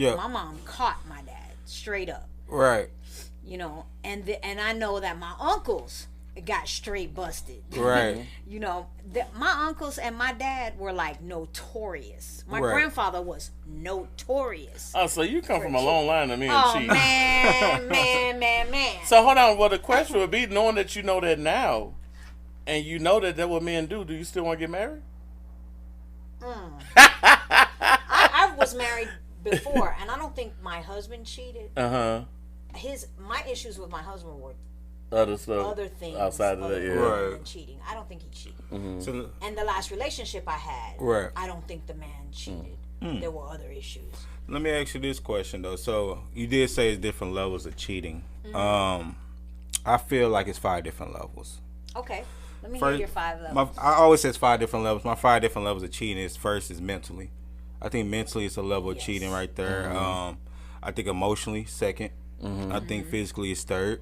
Yeah. My mom caught my dad straight up. Right. You know, and I know that my uncles got straight busted. Right. You know, my uncles and my dad were like notorious. My Right. grandfather was notorious. Oh, so you come from a long line of men Oh cheating. man. So hold on. Well, the question would be, knowing that you know that now, and you know that what men do you still want to get married? I was married before, and I don't think my husband cheated. My issues with my husband were Other stuff. other things outside of other that, yeah. than Right. cheating. I don't think he cheated. So, And the last relationship I had, Right. I don't think the man cheated. There were other issues. let me ask you this question though. So you did say it's different levels of cheating. I feel like it's 5 different levels. Okay, let me hear your 5 levels. I always says 5 different levels. My 5 different levels of cheating is first is mentally. I think mentally it's a level of cheating right there. I think emotionally second. I think physically is third.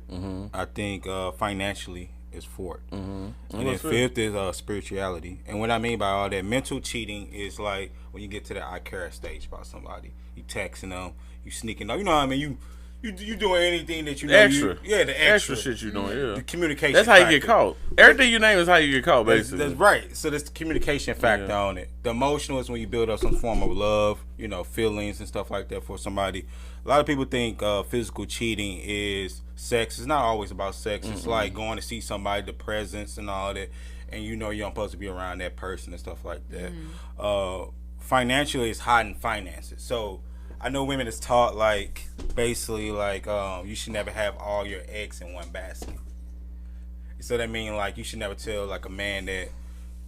I think financially is fourth. And then fifth is spirituality. And what I mean by all that, mental cheating is like when you get to the I care stage about somebody. You texting them, you sneaking up. You know what I mean? You doing anything that you know. Extra. The extra shit you doing, yeah. The communication. That's how you get factor. caught. Everything you name is how you get caught, basically. That's right. So there's the communication factor on it. The emotional is when you build up some form of love, feelings and stuff like that for somebody. A lot of people think physical cheating is sex. It's not always about sex. It's like going to see somebody, the presence and all that, and you're not supposed to be around that person and stuff like that. Financially, it's hiding finances. So I know women is taught basically you should never have all your eggs in one basket. So that means you should never tell a man that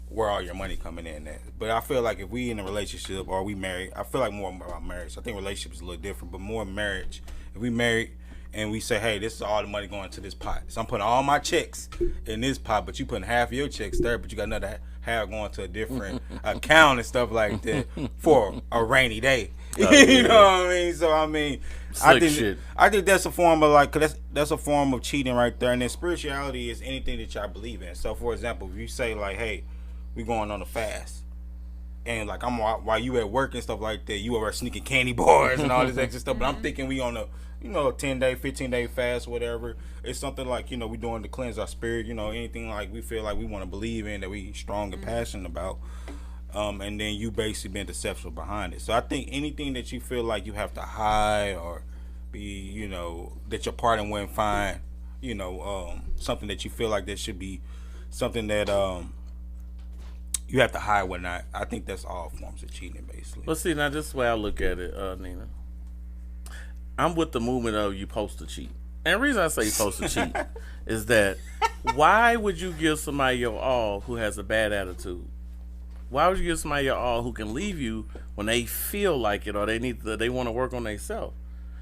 where all your money coming in at. But I feel like if we in a relationship or we married, I feel like more about marriage. I think relationship is a little different, but more marriage. If we married and we say, hey, this is all the money going to this pot. So I'm putting all my checks in this pot, but you putting half of your checks there, but you got another half going to a different account and stuff like that for a rainy day. You know what I mean? So I mean, I think that's a form of that's a form of cheating right there. And then spirituality is anything that y'all believe in. So for example, if you say hey, we going on a fast, and I'm while you at work and stuff like that, you over sneaking candy bars and all this extra stuff. But I'm thinking we on a 10-day, 15-day fast, whatever. It's something we doing to cleanse our spirit. Anything we feel like we want to believe in, that we strong and passionate about. And then you basically been deceptive behind it. So I think anything that you feel like you have to hide or be, that your partner wouldn't find, something that you feel like that should be something that you have to hide, whatnot. I think that's all forms of cheating, basically. Well, see, now this is the way I look at it, Nina. I'm with the movement of you supposed to cheat. And the reason I say you supposed to cheat is that why would you give somebody your all who has a bad attitude? Why would you give somebody your all who can leave you when they feel like it or they want to work on themselves?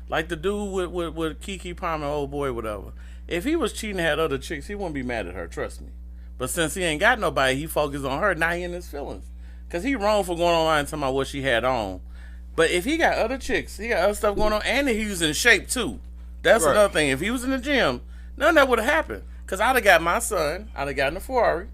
Like the dude with Keke Palmer, old boy, whatever. If he was cheating and had other chicks, he wouldn't be mad at her, trust me. But since he ain't got nobody, he focused on her. Now he in his feelings. Because he wrong for going online and talking about what she had on. But if he got other chicks, he got other stuff going on, and he was in shape too. That's Right. another thing. If he was in the gym, none of that would have happened. Because I'd have got my son, I'd have gotten a Ferrari,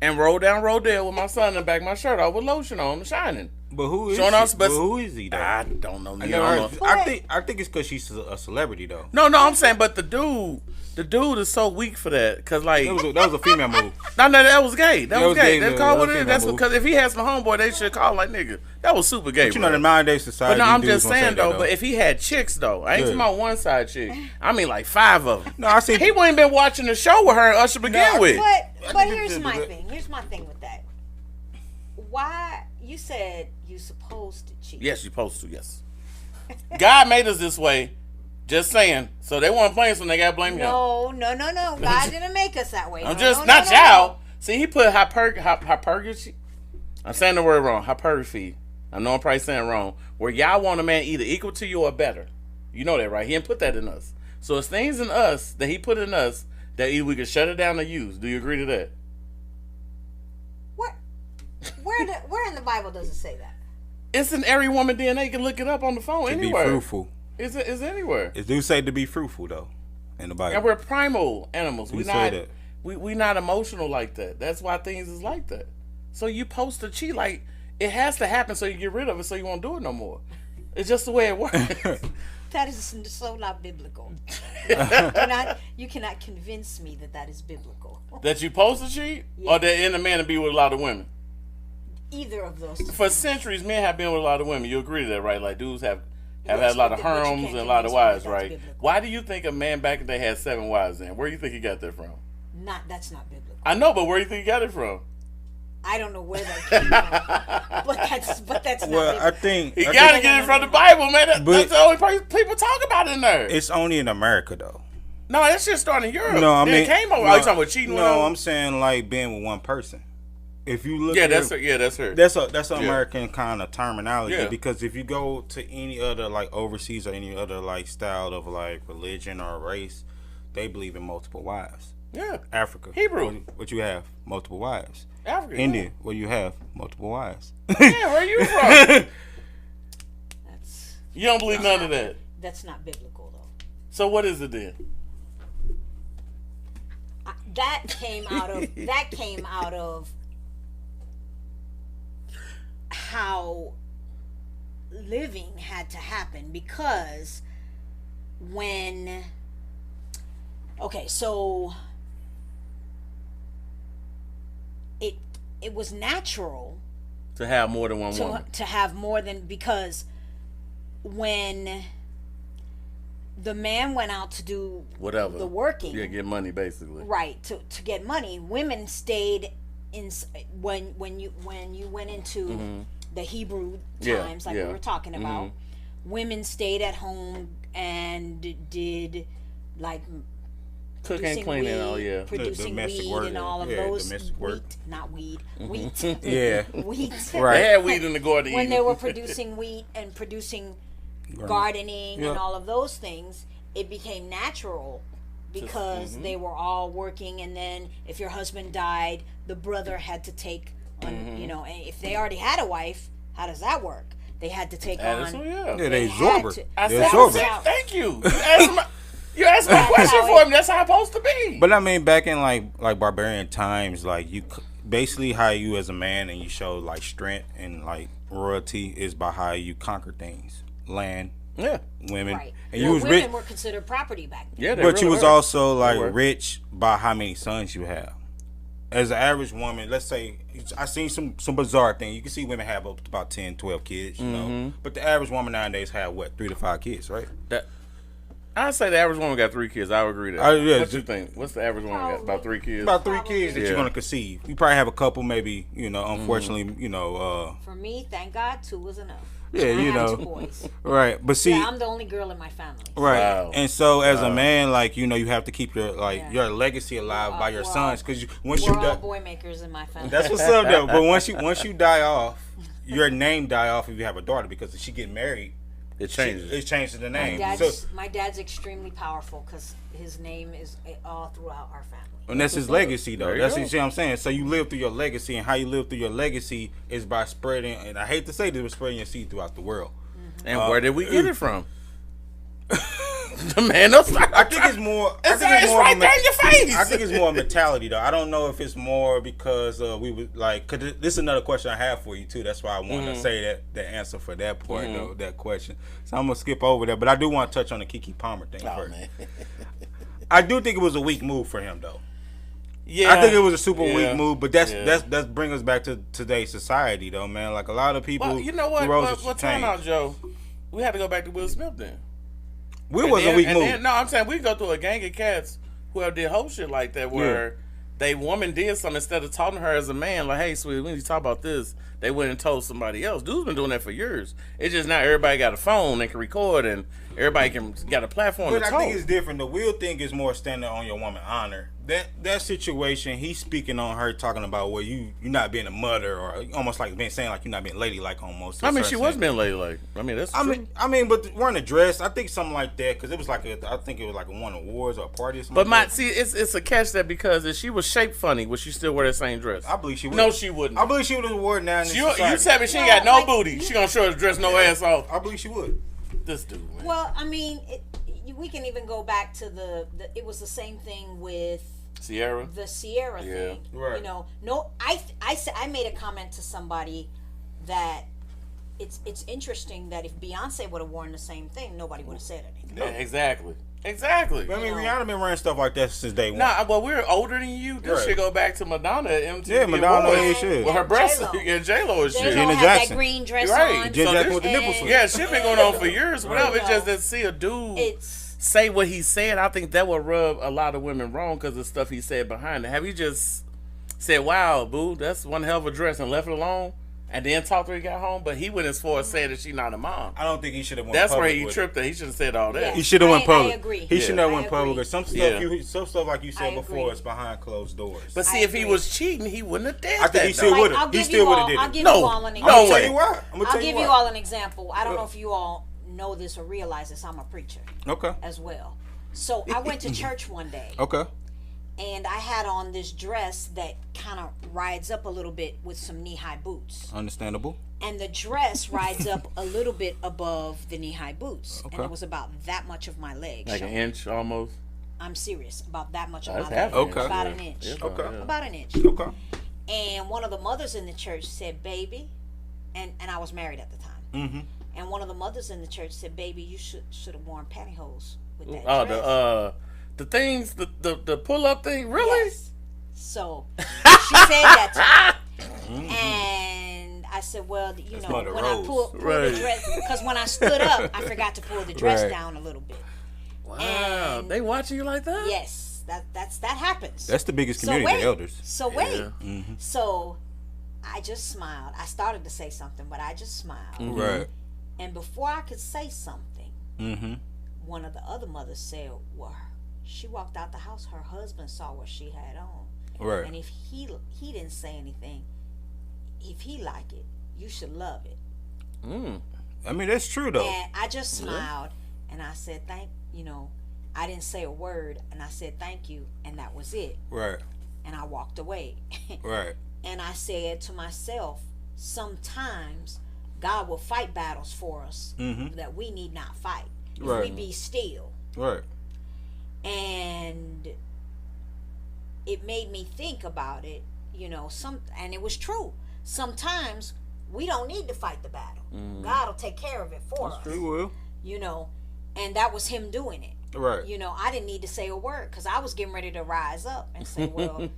and rolled down Rodale with my son and back my shirt off with lotion on, shining. But who is Showing she? off, but who is he though? I don't know. I Nigga, never I heard- don't know. I think it's because she's a celebrity though. No, I'm saying, but the dude is so weak for that. Because, like, That was a female move. no, that was gay. That was gay. That's yeah, called that what was it is. female That's move. because if he had some homeboy, they should call like nigga. That was super gay. But you bro. know, in modern day But society, no, I'm dudes just gonna say saying that, though. But if he had chicks though, I ain't talking Yeah. about one side chick. I mean like 5 of them. No, I see. He wouldn't been watching the show with her and Usher begin No, with. But think here's it's my good. thing. Here's my thing with that. Why you said you supposed to cheat? Yes, you supposed to. Yes. God made us this way. Just saying. So they weren't playing, so they got to blame him. No. God didn't make us that way. I'm No, just no, not no, y'all. See, he put hypergamy. I'm saying the word wrong. Hypergamy. I know I'm probably saying it wrong. Where y'all want a man either equal to you or better. You know that, right? He didn't put that in us. So it's things in us that he put in us that either we can shut it down or use. Do you agree to that? What? Where in the Bible does it say that? It's in every woman DNA. You can look it up on the phone To be anywhere. fruitful. It's anywhere. It do say to be fruitful though, in the Bible. And we're primal animals. We We're say not. that. We not emotional like that. That's why things is like that. So you supposed to cheat. Like it has to happen so you get rid of it so you won't do it no more. It's just the way it works. That is so not biblical. You cannot convince me that is biblical. That you supposed to cheat? Yeah. Or that in a man to be with a lot of women? Either of those two. For centuries, men have been with a lot of women. You agree to that, right? Like, dudes have Yes, had a lot of but you harems can't and a lot of convince me wives, that's right? biblical. Why do you think a man back in the day had 7 wives then? Where do you think he got that from? That's not biblical. I know, but where do you think he got it from? I don't know where that came from. But that's not Well, biblical. I think He got to get it from the Bible, man. That's But- the only place people talk about it in there. it's only in America though. No, that shit started in Europe. No, I Then mean, it came over. no, Oh, you talking about cheating with No, them? I'm saying like being with one person. If you look, Yeah, at that's her. Yeah, that's her. That's an Yeah. American kind of terminology Yeah. because if you go to any other like overseas or any other like style of like religion or race, they believe in multiple wives. Yeah. Africa, Hebrew. what you have multiple wives. Africa. India, where you have multiple wives. Yeah, where you from? You don't believe none of that. That's not biblical though. So what is it then? That came out of how living had to happen because so it was natural To have more than one woman. to have more than, because when the man went out to do Whatever. the working, Yeah, get money basically. right, to get money, women stayed in when you went into the Hebrew Yeah, times, like yeah. we were talking about, women stayed at home and did like Cooking and producing cleaning, weed, oh yeah. producing domestic weed work, and all of yeah, those domestic work. wheat, not weed, wheat, Yeah, wheat. Right. They had weed in the garden. When they were producing wheat and producing gardening Yeah. and all of those things, it became natural because they were all working, and then if your husband died, the brother had to take on, and if they already had a wife, how does that work? They had to take on. So, yeah. yeah, they had absorb to- her. I They said, absorb her. thank you. You asked my question for him. That's how it's supposed to be. But I mean, back in like barbarian times, like basically how you as a man and you show like strength and like royalty is by how you conquer things, land, Yeah. women, Right. and you Well, was women rich. were considered property back then. Yeah, they But you really was were. also like were. rich by how many sons you have. As an average woman, let's say, I seen some bizarre thing. You can see women have up to about 10, 12 kids, you know. But the average woman nowadays have what, 3 to 5 kids, right? I'd say the average woman got 3 kids. I would agree to that. Yeah, What you think? What's the average woman got? About 3 kids? About 3 Probably. kids that Yeah. you're gonna conceive. You probably have a couple, maybe, unfortunately, For me, thank God, 2 was enough. Yeah, I you had know. 2 boys. right. But see, Yeah, I'm the only girl in my family. right. Wow. And so as a man, like, you have to keep your your legacy alive by your We're sons, because once We're you all die, boy makers in my family. that's what's up though. But once you die off, your name die off if you have a daughter, because if she get married, It changes. it changes the name. My dad's extremely powerful because his name is all throughout our family. And that's his legacy, though. There you That's go. what I'm saying. So you live through your legacy, and how you live through your legacy is by spreading. And I hate to say this, but spreading your seed throughout the world. And where did we get it from? The man upside. I think it's more. It's right there in your face. I think it's more a mentality, though. I don't know if it's more because we would like. Cause this is another question I have for you too. That's why I wanted to say that the answer for that part, though, that question. So I'm gonna skip over that, but I do want to touch on the Keke Palmer thing first. Man. I do think it was a weak move for him, though. Yeah. I think it was a super Yeah. weak move, but that's Yeah. bring us back to today's society, though, man. Like a lot of people. Well, you know what? who rose to Time change. out, Joe. We had to go back to Will Smith then. Will And was a then- weak and move. then- no, I'm saying we go through a gang of cats who have did whole shit like that where they woman did something, instead of talking to her as a man, like, hey, sweetie, we need to talk about this. They went and told somebody else. Dude's been doing that for years. It's just now everybody got a phone and can record, and everybody got a platform But to I talk. think it's different. The Will thing is more standing on your woman honor. That situation, he's speaking on her, talking about well, you not being a mother, or almost like being saying like you're not being ladylike almost. I mean, she was being ladylike. I mean, that's true. I mean, but wearing a dress, I think something like that, because it was like I think it was like one awards or a party or something. But like that. see, it's a catch that because if she was shaped funny, would she still wear that same dress? I believe she would. No, she wouldn't. I believe she would have worn now. In this You society. tell me she ain't No, got no like, booty. She gonna show her dress no ass off. I believe she would. This dude, man. Well, I mean, we can even go back to it was the same thing with Sierra. the Sierra Yeah. thing. Right. I made a comment to somebody that it's interesting that if Beyonce would have worn the same thing, nobody would have said anything. Yeah, exactly. Exactly. I mean, Rihanna been wearing stuff like that since day one. Nah, well, we're older than you. This shit go back to Madonna at MTV. Yeah, Madonna Awards. and shit. With her breasts J-Lo. and J-Lo and shit. J-Lo Janet had Jackson. that green dress Right. on. Janet So Jackson this- with the nipple slip. Yeah, shit been going on for years. Whatever. It's just to see a dude It's say what he said. I think that would rub a lot of women wrong because of stuff he said behind it. Have you just said, "Wow, boo, that's one hell of a dress," and left it alone, and then talked to her, he got home? But he went as far as saying that she not a mom. I don't think he should have went That's where public he with tripped. That he should have said all that. Yeah. He should have went I public. agree. He should have I went public. agree. Some stuff, Yeah. some stuff like you said I before, agree. is behind closed doors. But I see, if he agree. was cheating, he wouldn't have did I think that. he still though. would have. I'll He give still you would all. have did I'll it. give No. you all an No example. I'm gonna way. tell you why. I'm gonna I'll tell give you you why. all an example. I don't know if you all know this or realize this. I'm a preacher Okay. as well. So I went to church one day, Okay. and I had on this dress that kind of rides up a little bit with some knee-high boots. Understandable. And the dress rides up a little bit above the knee-high boots. And Okay. it was about that much of my leg. Like an showing. inch almost. I'm serious. About that much of That's my half leg. an Okay. About yeah. an inch. Yeah, Okay. yeah. About an inch. Okay. And one of the mothers in the church said, "Baby," and I was married at the time. Mm-hmm. And one of the mothers in the church said, "Baby, you should have worn pantyhose with that Oh, dress." the things, the pull up thing, really? Yes. So she said that to me, and I said, "Well, you know, one of when the I rules. pull Right. the dress, because when I stood up, I forgot to pull the dress Right. down a little bit." Wow, And- they watching you like that? Yes, that happens. That's the biggest So community, wait. the elders. So wait. Yeah. So I just smiled. I started to say something, but I just smiled. Right. And before I could say something, Mm-hmm. one of the other mothers said, "Well, she walked out the house. Her husband saw what she had on, Right. and if he didn't say anything, if he liked it, you should love it." Mm. I mean, that's true though. And I just smiled, and I said, I didn't say a word, and I said thank you, and that was it. Right. And I walked away. Right. And I said to myself, sometimes God will fight battles for us Mm-hmm. that we need not fight if we Right. be still. Right. And it made me think about it, and it was true. Sometimes we don't need to fight the battle. God will take care of it for us. He will. And that was him doing it. Right. I didn't need to say a word because I was getting ready to rise up and say, well,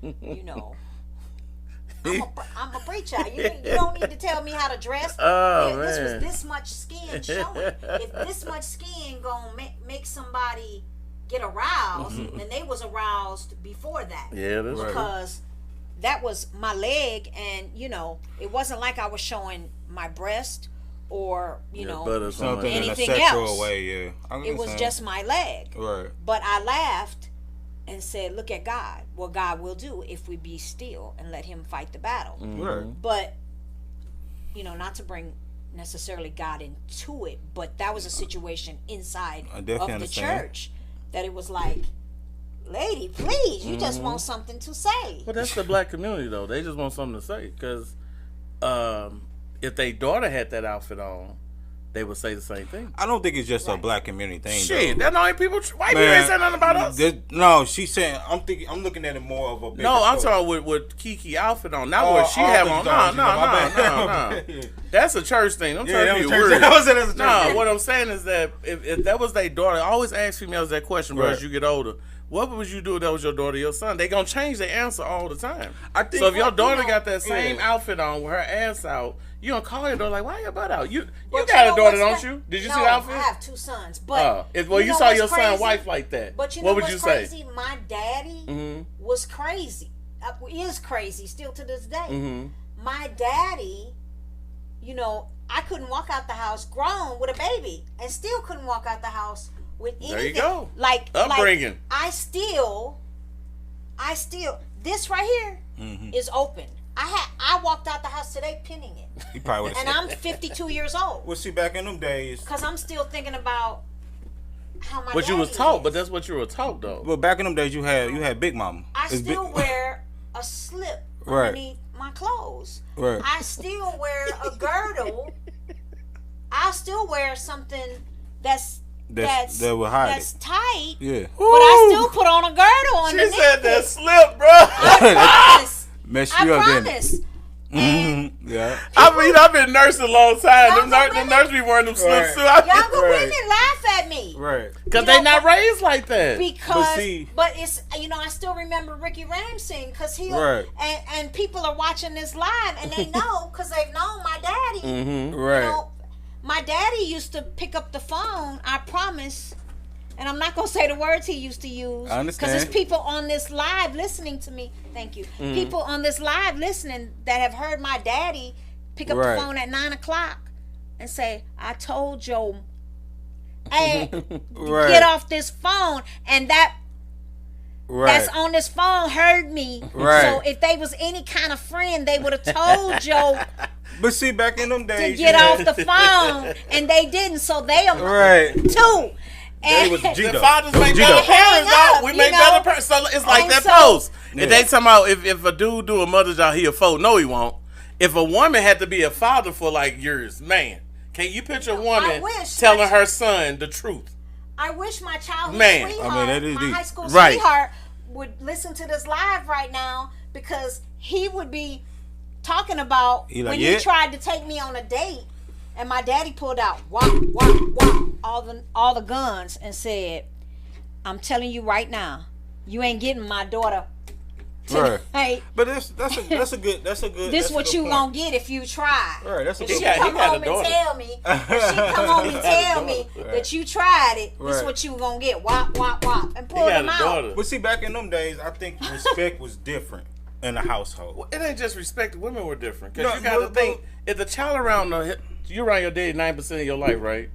I'm a preacher. You don't need to tell me how to dress. Oh, This was man. this much skin showing. If this much skin gonna make somebody get aroused, then they was aroused before that. Yeah, that's Right. true. Because that was my leg, and it wasn't like I was showing my breast or Butt or something Something like in a anything sexual else. way, yeah. I it was understand. just my leg. Right. But I laughed and said, "Look at God. What God will do if we be still and let Him fight the battle." Right. But not to bring necessarily God into it, but that was a situation inside I of definitely the understand. church that it was like, "Lady, please, you just want something to say." But that's the black community, though. They just want something to say. Because if their daughter had that outfit on, they would say the same thing. I don't think it's just a Right. black community thing. Shit, though. that only people, white people ain't saying nothing about us. No, she's saying. I'm looking at it more of a. bigger No, I'm story. talking with Kiki outfit on, not Oh, what she oh, have I on. thought No, you was talking no. about my bad. That's a church thing. I'm Yeah, trying that to was be church. weird. That was a church No, thing. what I'm saying is that if that was their daughter, I always ask females that question, bro, Right. as you get older. What would you do if that was your daughter or your son? They gonna change their answer all the time. I think So if your what- daughter got that same yeah. outfit on with her ass out, you gonna call your daughter like, why your butt out? You But got know a daughter, what's don't you? Did you no, see the outfit? I have 2 sons, but Well, you know saw what's your son crazy? wife like that. But what know would what's you say? crazy? My daddy was crazy. Is crazy still to this day. Mm-hmm. My daddy, I couldn't walk out the house grown with a baby, and still couldn't walk out the house with anything. There you go. Like Upbringing. I still. This right here is open. I walked out the house today pinning it, He probably would and have I'm 52 years old. Well, see, back in them days. Because I'm still thinking about how my But you was daddy taught, is. but that's what you were taught though. Well, back in them days, you had Big Mama. I It's still big- wear a slip Right. underneath my clothes. Right. I still wear a girdle. I still wear something that will hide that's tight. Yeah. But I still put on a girdle She underneath said that it. slip, bro. I promise. Mess I you up, didn't it? promise. Yeah. I mean, I've been nursing a long time. Younger Them nurse be wearing them slips too. Younger Right. women laugh at me. Right. Because You they know, not raised like that. Because, but it's, I still remember Ricky Ramsey because he Right. and people are watching this live and they know because they've known my daddy. Mm-hmm. Right. My daddy used to pick up the phone. I promise. And I'm not gonna say the words he used to use. I understand. Because there's people on this live listening to me. Thank you. People on this live listening that have heard my daddy pick up Right. the phone at 9:00 and say, "I told Joe, hey, Right. get off this phone." And that's Right. on this phone heard me. Right. So if they was any kind of friend, they would have told Joe But see, back in them to days, get off the phone, and they didn't. So they are Right. too. They was And G- The Gito. fathers It was make Gito. better parents, Hang though. up, We you make know? better parents. So it's like And that so- post. Yeah. If they talking about if a dude do a mother's job, he a fold. No, he won't. If a woman had to be a father for like years, man, can you picture a woman wish telling my- her son the truth? I wish my childhood Man. sweetheart, I mean, that is my deep. high school Right. sweetheart, would listen to this live right now because he would be talking about He like, when yeah. he tried to take me on a date, and my daddy pulled out all the guns and said, "I'm telling you right now, you ain't getting my daughter Right. tonight. But that's a good. This what you gonna get if you try." Right. That's a If good. she got- he come got a home and daughter. tell me, if she come home and tell me Right. that you tried it, this Right. what you gonna get. Wop, wop, wop. And He pull got them a out. daughter. But see, back in them days, I think respect was different in the household. It ain't just respect. Women were different. Because No, you got to but- think, if the child you around your daddy 9% of your life, right?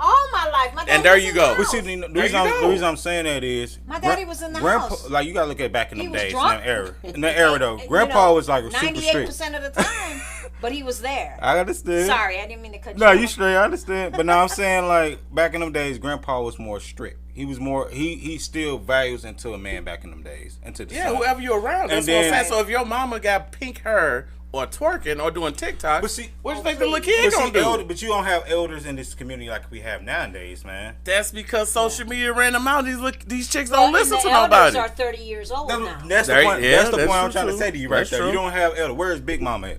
All my life. My daddy And there was you in go. the But house. see, There you go. the reason I'm saying that is My daddy was in the grandpa, house. Like you gotta look at back in He them was days, drunk. in that era. In that era though, You grandpa know, was like super strict. 98% of the time, but he was there. I understand. Sorry, I didn't mean to cut you No, off. you straight. I understand. But now I'm saying like back in them days, grandpa was more strict. He was more. He still values into a man back in them days. Into the Yeah, son. whoever you're around. That's And what I'm then- saying. So if your mama got pink hair or twerking or doing TikTok, But see- what you Oh, think the little please. kid But, gonna see, do? but you don't have elders in this community like we have nowadays, man. That's because social media ran them out. These chicks Well, don't listen and to the elders nobody. are 30 years old now. That's the There- point. yeah, that's the that's point I'm true, trying to too. say to you right That's there. true. You don't have elder. Where's Big Mama at?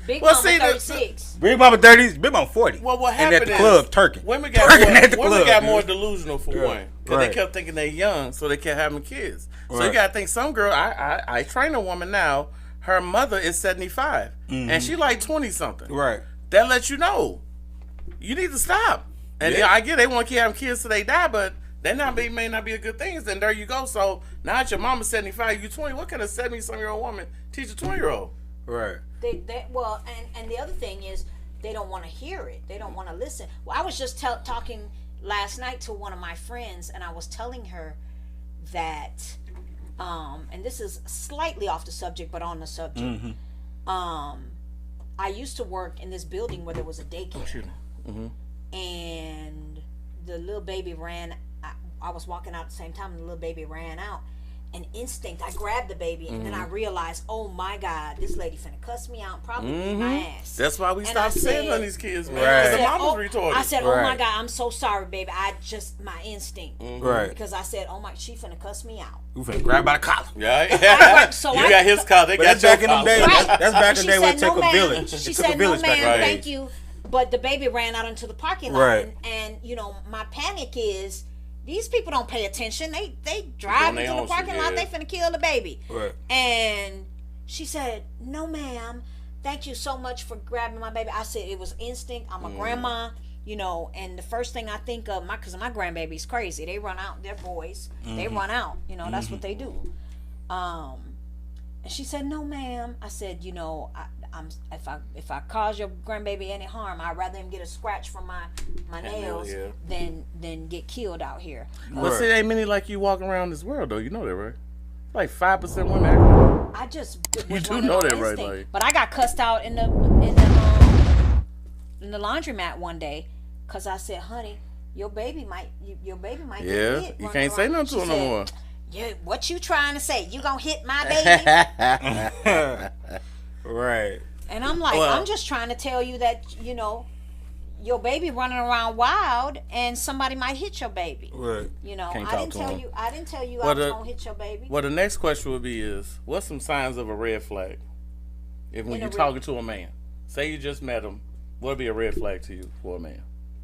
Big Well, Mama see, the- 36. Big Mama 30s. Big Mama 40. Well, what and happened at the club, is turkey. women got Turkey at the more, women club, got dude. more delusional for Yeah, one, because right. they kept thinking they're young, so they kept having kids. So you Right. gotta think some girl. I train a woman now. Her mother is 75, and she like 20 something. Right. That lets you know you need to stop. And Yeah. I get they want to keep having kids till they die, but that may not be a good thing. Then there you go. So now that your mama's 75, you 20. What can a 70-some-year-old woman teach a 20-year-old? Right. Well, and the other thing is they don't want to hear it. They don't want to listen. Well, I was just talking last night to one of my friends, and I was telling her that, and this is slightly off the subject, but on the subject. I used to work in this building where there was a daycare, and the little baby ran. I was walking out at the same time, and the little baby ran out. An instinct, I grabbed the baby, and then I realized, oh my God, this lady finna cuss me out, and probably beat my ass. That's why we And stopped I sitting said- on these kids, man. Right. Because the I said, mama's retarded. I said, oh my Right. God, I'm so sorry, baby. My instinct. Right. Because I said, oh my, she finna cuss me out. You finna grab by the collar. yeah. So you I- got his car. They But got that's back your in them car. days. Right. That's back in She the day when it said, took no, a ma'am. village. She It took said, a village no, back in ma'am, the thank days. you. But the baby ran out into the parking lot. Right. And my panic is, these people don't pay attention. They drive Doing into their the own parking shit, lot. yeah. They finna kill the baby. Right. And she said, no, ma'am. Thank you so much for grabbing my baby. I said, it was instinct. I'm a grandma, and the first thing I think of, because my grandbaby's crazy. They run out. They're boys. They run out. That's what they do. And she said, no, ma'am. I said, if I cause your grandbaby any harm, I'd rather him get a scratch from my nails yeah. than get killed out here. But see, ain't many like you walking around this world, though. You know that, right? Like 5% women act like that. I just You was do running know on that, right, instinct. like- But I got cussed out in the laundromat one day because I said, honey, your baby might Yeah, get hit you running can't say around." nothing She to her no said, more. Yeah, what you trying to say? You gonna hit my baby? Right. And I'm like, Well- I'm just trying to tell you that, your baby running around wild and somebody might hit your baby. Right. Can't I talk didn't to tell him. you I didn't tell you Well, I was the- gonna hit your baby. Well, the next question would be what's some signs of a red flag? If when you're talking to a man, say you just met him, what would be a red flag to you for a man?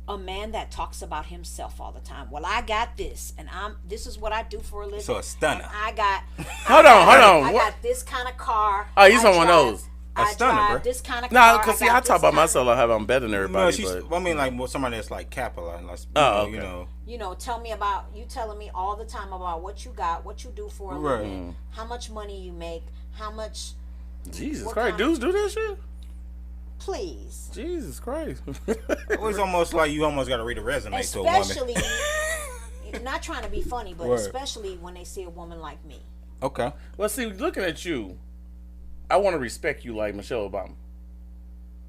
A man that talks about himself all the time. Well, I got this, and this is what I do for a living. So a stunner. And I got. Hold on. I got this kind of car. Oh, you someone knows. A stunner, drive bro. this kind of Nah, car. because see, I talk about myself like I'm better than everybody. No, I mean, like somebody that's like capitalized. Like, Okay. You know, tell me about you telling me all the time about what you got, what you do for a living, how much money you make, how much. Jesus Christ, dudes do that shit? Please. Jesus Christ. It's almost like you almost got to read a resume to a woman. Especially, not trying to be funny, but especially when they see a woman like me. Okay. Well, see, looking at you, I want to respect you like Michelle Obama.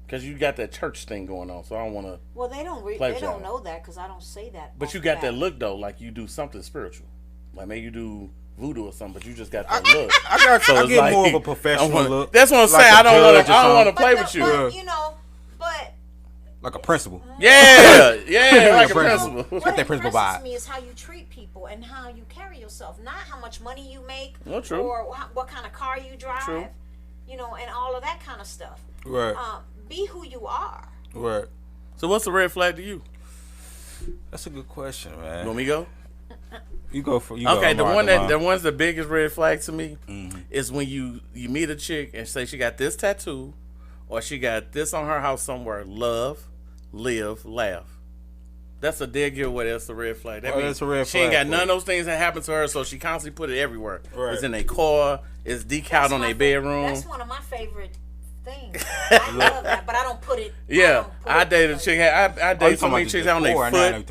Because you got that church thing going on, so I don't want to. Well, they don't know that because I don't say that. But you got that look, though, like you do something spiritual. Like maybe you do voodoo or something, but you just got that look. I get more of a professional look. That's what I'm saying. I don't want to play with you. But, you know, but like a principal. Yeah, like a principal. What that principal impresses me is how you treat people and how you carry yourself, not how much money you make or what kind of car you drive, you know, and all of that kind of stuff. Right. Be who you are. Right. So what's the red flag to you? That's a good question, man. You want me to go? You go for okay. The one's the biggest red flag to me is when you meet a chick and say she got this tattoo or she got this on her house somewhere. Love, live, laugh. That's a dead giveaway. That's a red flag. That means that's a red she ain't flag got none of those things that happen to her, so she constantly put it everywhere. Right. It's in their car. It's decaled on their bedroom. That's one of my favorite things. I love that, but I don't put it. Yeah, I dated a chick. I dated so many chicks on their foot.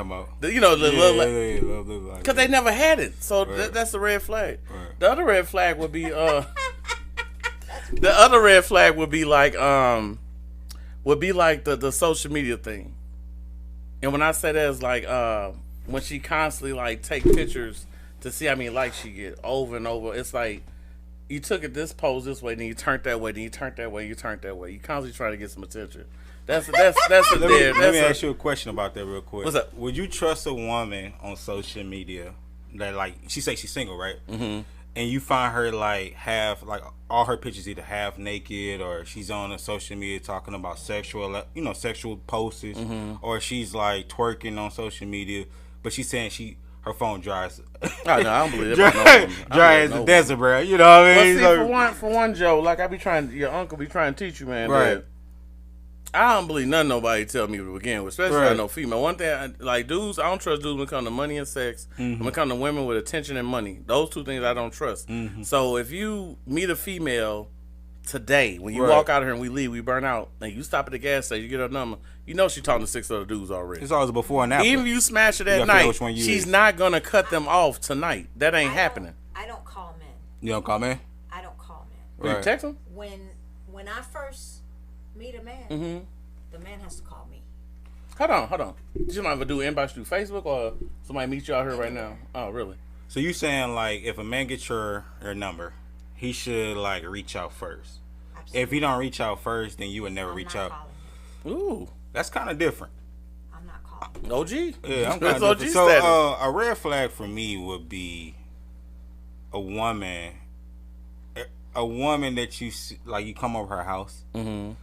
You know, because they never had it. So that's the red flag. Right. The other red flag would be the other red flag would be like the social media thing. And when I say that, it's like when she constantly like take pictures to see how many likes she get over and over. It's like you took it this pose this way, then you turned that way, then you turned that way, you turned that way. You constantly trying to get some attention. That's a dead. Let me ask you a question about that real quick. What's up? Would you trust a woman on social media that like she say she's single, right? Mm-hmm. And you find her like half like all her pictures either half naked or she's on a social media talking about sexual posts, or she's like twerking on social media, but she's saying her phone dries. Oh, no, I don't believe that. Dry as the desert, bro. You know what I mean? Well, see, for one, Joe, like your uncle be trying to teach you, man. Right. I don't believe nobody tell me to begin with, especially not no female. One thing, like dudes, I don't trust dudes when it comes to money and sex. When it comes to women with attention and money, those two things I don't trust. So if you meet a female today, when you walk out here and we leave, we burn out, and you stop at the gas station, you get her number, you know she talking to 6 other dudes already. It's always before and after. Even if you smash her that night, she's not gonna cut them off tonight. That ain't happening. I don't call men. You don't call men? I don't call men. Right. You text them? When I first meet a man, the man has to call me. Hold on. Did you ever do inbox through Facebook or somebody meet you out here right now? Oh, really? So you saying like if a man gets your number, he should like reach out first. Absolutely. If he don't reach out first, then you would never reach out. Ooh, that's kind of different. I'm not calling. OG. Yeah, I'm kind of different. So a red flag for me would be a woman that you see, like you come over her house and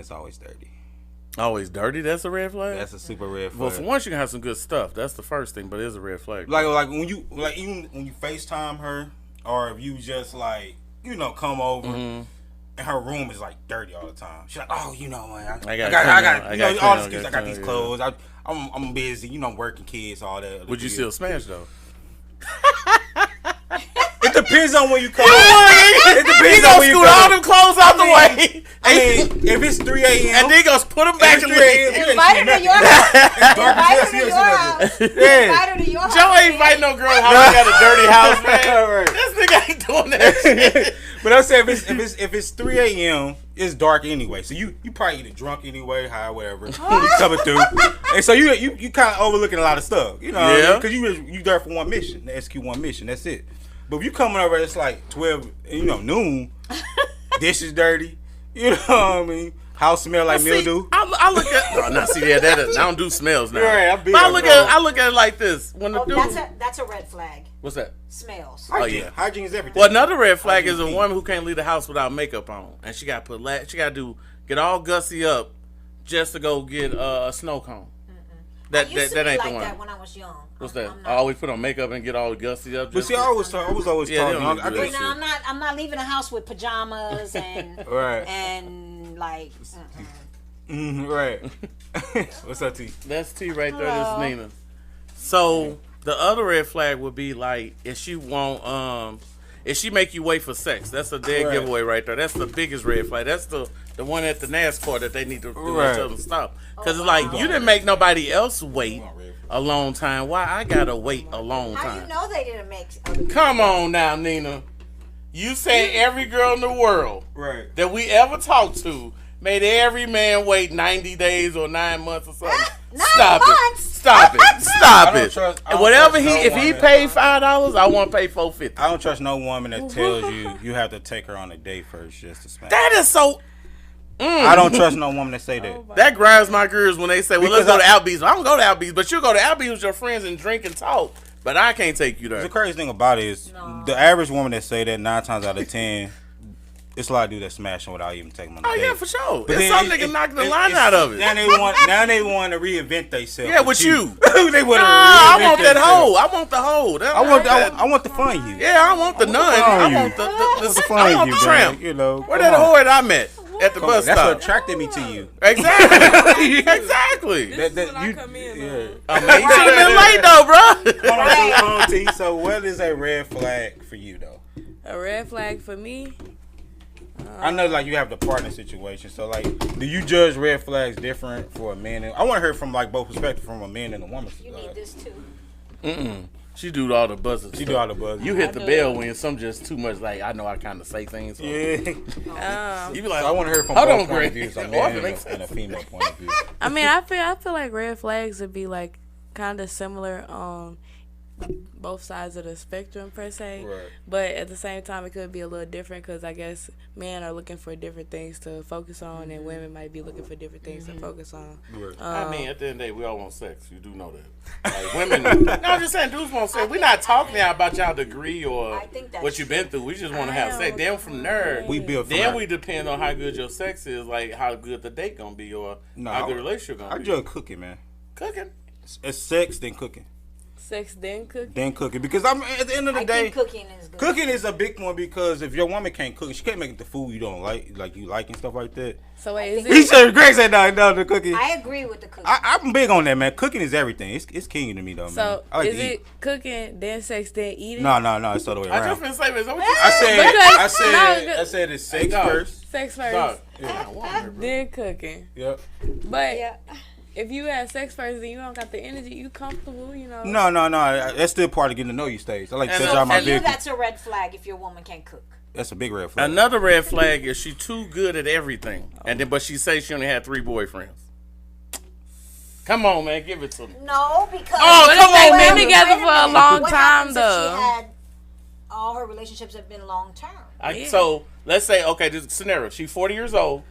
it's always dirty. Always dirty? That's a red flag? That's a super red flag. Well, for once you can have some good stuff. That's the first thing, but it is a red flag. Like when you even when you FaceTime her, or if you just like come over and her room is like dirty all the time. She's like, oh, man, I got all the excuses. I got these clothes. I'm busy. I'm working, kids, all that. Would you still smash though? It depends on when you come. It depends on when you come. All them clothes out the way. I mean, if it's 3 a.m. and then goes put them back in the Invite her to your house. Invite her to your house. Joe ain't inviting no girl house. He got a dirty house, man. This nigga ain't doing that shit. But I'm saying if it's 3 a.m., it's dark anyway. So you probably either drunk anyway, high, whatever. You coming through, and so you kind of overlooking a lot of stuff. Because you there for one mission, to execute one mission. That's it. But if you coming over, it's like 12, noon. Dishes dirty. You know what I mean? House smell like mildew. I I look at. Oh, no, see, yeah, I don't do smells now. Right, but I look at it like this. When the dude, that's a red flag. what's that? Smells. Hygiene. Yeah. Hygiene is everything. Well, another red flag is a woman who can't leave the house without makeup on, and she got get all gussy up just to go get a snow cone. That ain't like the one. that when I was young. What's that? I always put on makeup and get all gussy up. But see, I was always Yeah, they talking. don't do that shit. Now I'm not leaving the house with pajamas and Right. and like. Right. What's up, T? That's T right there. Hello. That's Nina. So the other red flag would be like if she make you wait for sex. That's a dead giveaway right there. That's the biggest red flag. That's the one at the NASCAR that they need to tell them to stop. Because it's like you didn't make nobody else wait a long time. Why I gotta wait a long How time? you know they didn't make other people? Come on now, Nina. You say every girl in the world Right. that we ever talked to made every man wait 90 days or 9 months or something. 9 Stop months? it. Stop it. Stop I don't it. trust- I And don't whatever trust no if he woman. paid $5, I want to pay $4.50. I don't trust no woman that tells you have to take her on a date first just to smash. That is so. I don't trust no woman that say that. That grinds my gears when they say, well, Because let's go to Applebee's. I don't go to Applebee's, but you go to Applebee's with your friends and drink and talk. But I can't take you The there. crazy thing about it is the average woman that say that 9 times out of 10, it's a lot of dudes that smashing without even taking them on Oh, a date. yeah, for sure. But There's then some nigga knocking the line out of it. Now they want to reinvent themselves. Yeah, with you. They want to I want that hoe. I want the hoe. I want to fund you. Yeah, I want the nun. I want the I want the tramp. You know, Where that hoe at I met? At the bus That's what stop. attracted me to you. Exactly. Exactly. That I come in, yeah. I mean, you should have been late though, bro. Hold on, T. So what is a red flag for you though? A red flag for me? I know like you have the partner situation. So like, do you judge red flags different for a man? I want to hear from like both perspectives, from a man and a woman. You need this too. She do all the buzzers. She do all the buzz. You hit the bell when some just too much. Like I know I kind of say things. So. Yeah. You be like, So I want to hear from Hold both on, point of Greg. views, a Or man if it makes and a female point of view. I mean, I feel like red flags would be like kind of similar on both sides of the spectrum per se, Right. but at the same time it could be a little different because I guess men are looking for different things to focus on and women might be looking for different things to focus on. Right. I mean, at the end of the day, we all want sex. You do know that. Like women. No, I'm just saying, dudes want sex. We're not talking now about y'all degree or I think that's what you've been through. We just want to have I sex. know. Then from there, We build from then that. we depend on how good your sex is, like how good the date gonna be or No, how good the relationship gonna I be. judge cooking, man. Cooking. It's sex, then cooking. Sex then cooking. Then cooking. Because I'm at the end of the I day, think cooking is good. cooking is a big one because if your woman can't cook, she can't make the food you don't like you like and stuff like that. So wait, is He it said, Greg said no, the cooking. I agree with the cooking. I'm big on that, man. Cooking is everything. It's king to me, though, man. so I like is to eat. it cooking then sex then eating? No, it's the other way I around. just been saying, is that what you I Because- said it's sex Dog. first. Sex Dog. first, then cooking. Yep. But yeah. if you have sex first and you don't got the energy, you comfortable, you know. No. That's still part of getting to know you stage. I like to And set so out my For you, vehicle. that's a red flag if your woman can't cook. That's a big red flag. Another red flag is she too good at everything, and then but she says she only had 3 boyfriends. Come on, man, give it to me. No, because Oh, But come if on, they've man. been together for a long What time, happens if though. she had all her relationships have been long term? Yeah. So let's say, okay, this scenario: she's 40 years old,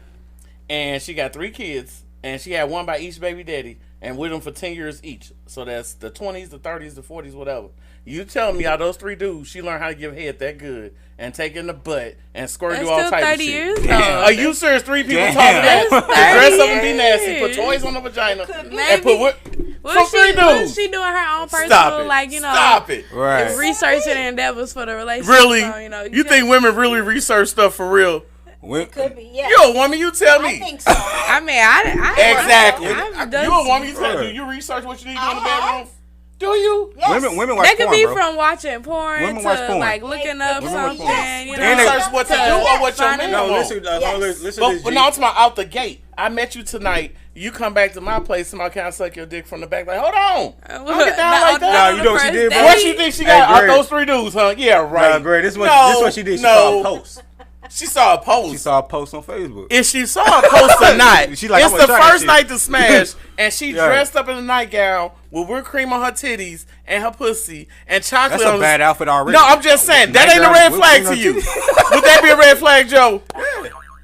and she got 3 kids, and she had one by each baby daddy, and with them for 10 years each. So that's the 20s, the 30s, the 40s, whatever. You tell me how those 3 dudes, she learned how to give head that good and take in the butt and squirt That's you all still type 30 of shit. years, Damn. though. Are you serious? 3 people Damn. taught me that. That's To dress up and 30 be nasty, put years. toys on the vagina, Could be. and put what? What From if 3 she, what if dudes. she doing her own personal, Stop it. like, you know, Stop it. Right. researching endeavors for the relationship? Really? So, you know, You think women really research stuff for real? Could be, yeah. You a woman, you tell me. I think so. I mean, I Exactly. I've done You a woman, you tell Right. me. Do you research what you need to do in the I have. bedroom? Do you? Yes. Women watch That could porn, be bro. from watching porn Women to watch porn. like looking up Women watch something, porn. you Do know. you research what to do or what your Finding man No, wants? listen, Yes. listen But to this. no, I'm talking about out the gate. I met you tonight. You come back to my place, somebody can't suck your dick from the back. Like, hold on. Don't get down like that. Nah, you know what she did, bro? What you think she Hey, got? Greg. Those 3 dudes, huh? Yeah, right. Nah, Greg, this is what she did. She no. saw a post. She saw a post. She saw a post on Facebook. If she saw a post or not, She like, it's I wanna the try that first shit. night to smash, and she Yeah. dressed up in a nightgown with whipped cream on her titties and her pussy and chocolate That's on a bad outfit already. No, I'm just saying, that ain't a Nightgown red with flag whipped to cream you. on Would that be a red flag, Joe?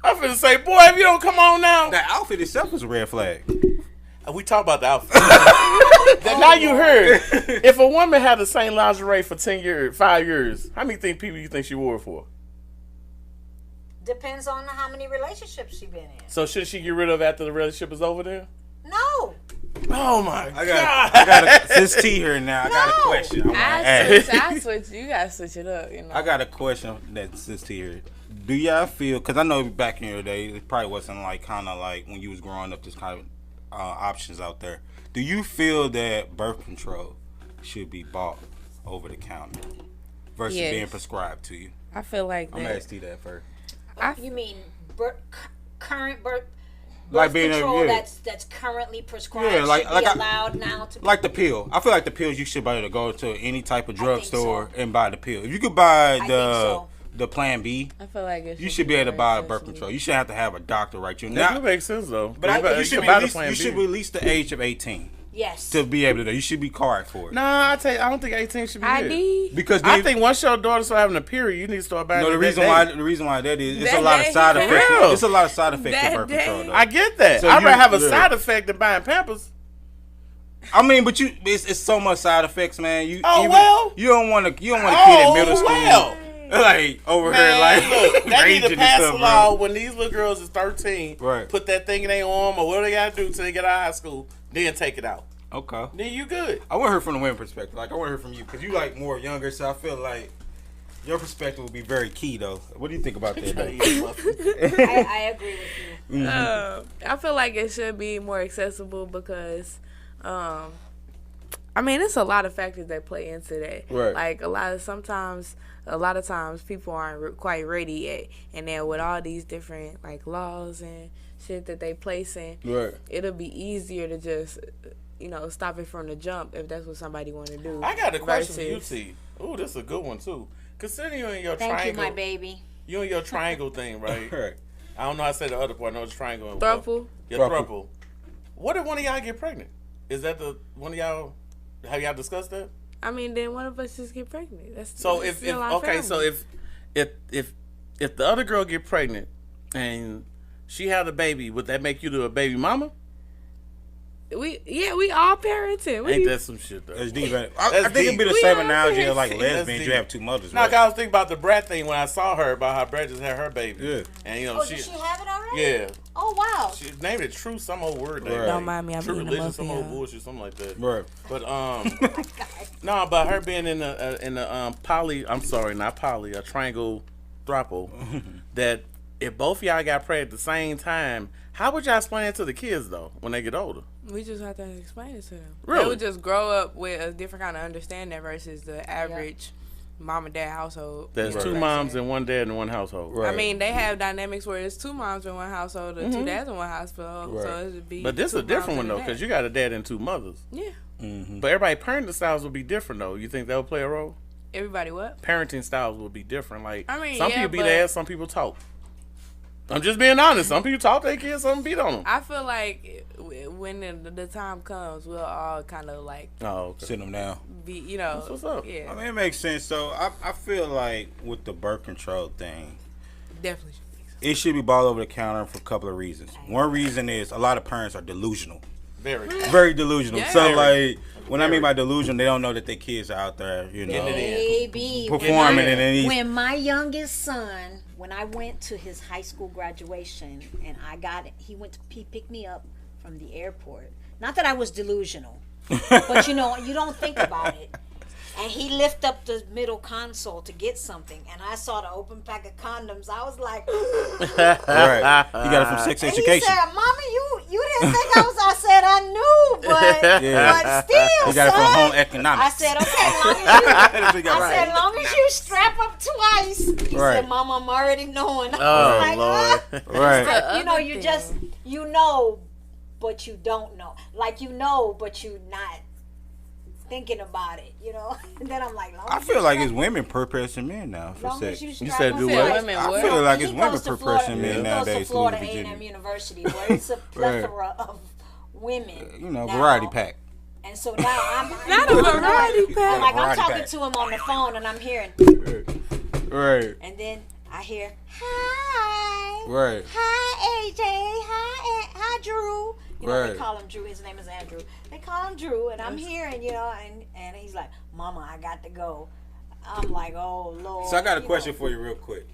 I'm finna say, boy, if you don't come on now. That outfit itself is a red flag. We talk about the outfit. Now you heard. If a woman had the same lingerie for 10 years, 5 years, how many people you think she wore it for? Depends on how many relationships she been in. So should she get rid of it after the relationship is over there? No. Oh my God. I got since T here now, I got a question. I switch. You gotta switch it up. You know. I got a question that since T here. Do y'all feel? Because I know back in your day, it probably wasn't like kind of like when you was growing up, this kind of options out there. Do you feel that birth control should be bought over the counter versus being prescribed to you? I feel like I'm gonna ask T that first. You mean current birth Like being control that's currently prescribed should be allowed now to be like the pill. I feel like the pills you should be able to go to any type of drugstore so. and buy the pill. If you could buy so. the Plan B, I feel like you should be able to buy a birth control. You should have to have a doctor write you. That do make sense though. But I think you should release the age of 18. Yes. To be able to do. You should be carded for it. Nah, I don't think 18 should be ID. Because I think once your daughter start having a period, you need to start buying. No, the reason why that is, it's a lot of side effects. Yeah. It's a lot of side effects to birth control. Though. I get that. So I'd rather have a side effect than buying Pampers. I mean, but it's so much side effects, man. You don't want a kid in middle school. Well. Like over Man, here, like look, they need to pass a law bro. when these little girls is 13. Right. Put that thing in their arm or whatever they gotta do till they get out of high school. Then take it out. Okay. Then you good. I want to hear from the women perspective. Like I want to hear from you because you like more younger, so I feel like your perspective will be very key, though. What do you think about that? I agree with you. I feel like it should be more accessible because, I mean, it's a lot of factors that play into that. Right. Like a lot of times people aren't quite ready yet, and then with all these different like laws and shit that they placing, right, it'll be easier to just stop it from the jump if that's what somebody want to do. I got a question for you, T. Ooh, this is a good one too. Considering you in your triangle, thank you, my baby. You in your triangle thing, right? Right. I don't know how to say the other part. I know it's triangle. Thruple. Yeah, thruple. What if one of y'all get pregnant? Is that the one of y'all? Have y'all discussed that? I mean, then one of us just get pregnant. That's so that's if the other girl get pregnant and she had a baby, would that make you a baby mama? We all parenting. Ain't that some shit though? That's deep. I think it'd be the same analogy of like lesbians. You have two mothers. Nah, right? I was thinking about the Brad thing when I saw her about how Brad just had her baby. Yeah. And did she have it already? Yeah. Oh wow. She named it True, some old word. Right. Don't mind me. I'm True eating religion, a muffin. some old bullshit, something like that. Right. But no, but her being in the poly. I'm sorry, not poly. A triangle throuple. That if both y'all got pregnant at the same time, how would y'all explain it to the kids though when they get older? We just have to explain it to them. Really? They would just grow up with a different kind of understanding versus the average mom and dad household. There's two moms and one dad in one household. Right. I mean, they have dynamics where it's two moms in one household or two dads in one household. Right. So it would be. But this is a different one though, because you got a dad and two mothers. Yeah. Mm-hmm. But everybody parenting styles will be different though. You think that would play a role? Everybody what? Parenting styles will be different. Like I mean, some people beat their ass, some people talk. I'm just being honest. Some people talk their kids, some beat on them. I feel like when the time comes, we'll all kind of like sit them down. That's what's up. Yeah. I mean, it makes sense. So I feel like with the birth control thing, definitely should be so. It should be bought over the counter for a couple of reasons. One reason is a lot of parents are delusional. Very delusional. Yeah. So like when I mean by delusion, they don't know that their kids are out there, Baby, performing and when my youngest son, when I went to his high school graduation and he picked me up from the airport. Not that I was delusional, but you don't think about it. And he lifted up the middle console to get something, and I saw the open pack of condoms. I was like, right. You got it from Sex Education. He said, "Mommy, you didn't think I was?" I said, "I knew, but still, you got it from Home Economics." I said, "Okay, as long as you strap up twice." He said, "Mom, I'm already knowing." I was like, Lord. Right. You just but you don't know. Like but you not thinking about it, And then I'm like, I feel like it's women purposing men now for sex. You said do what? I feel like it's women purposing men nowadays. He goes to Florida A&M University, where it's a plethora of women. Variety pack. And so now I'm not a variety pack. Like I'm talking to him on the phone, and I'm hearing. Right. And then I hear, hi. Right. Hi, AJ. Hi, Drew. You know, Right. they call him Drew. His name is Andrew. They call him Drew, and I'm hearing, you know, and he's like, Mama, I got to go. I'm like, oh, Lord. So I got a you question know. for you real quick.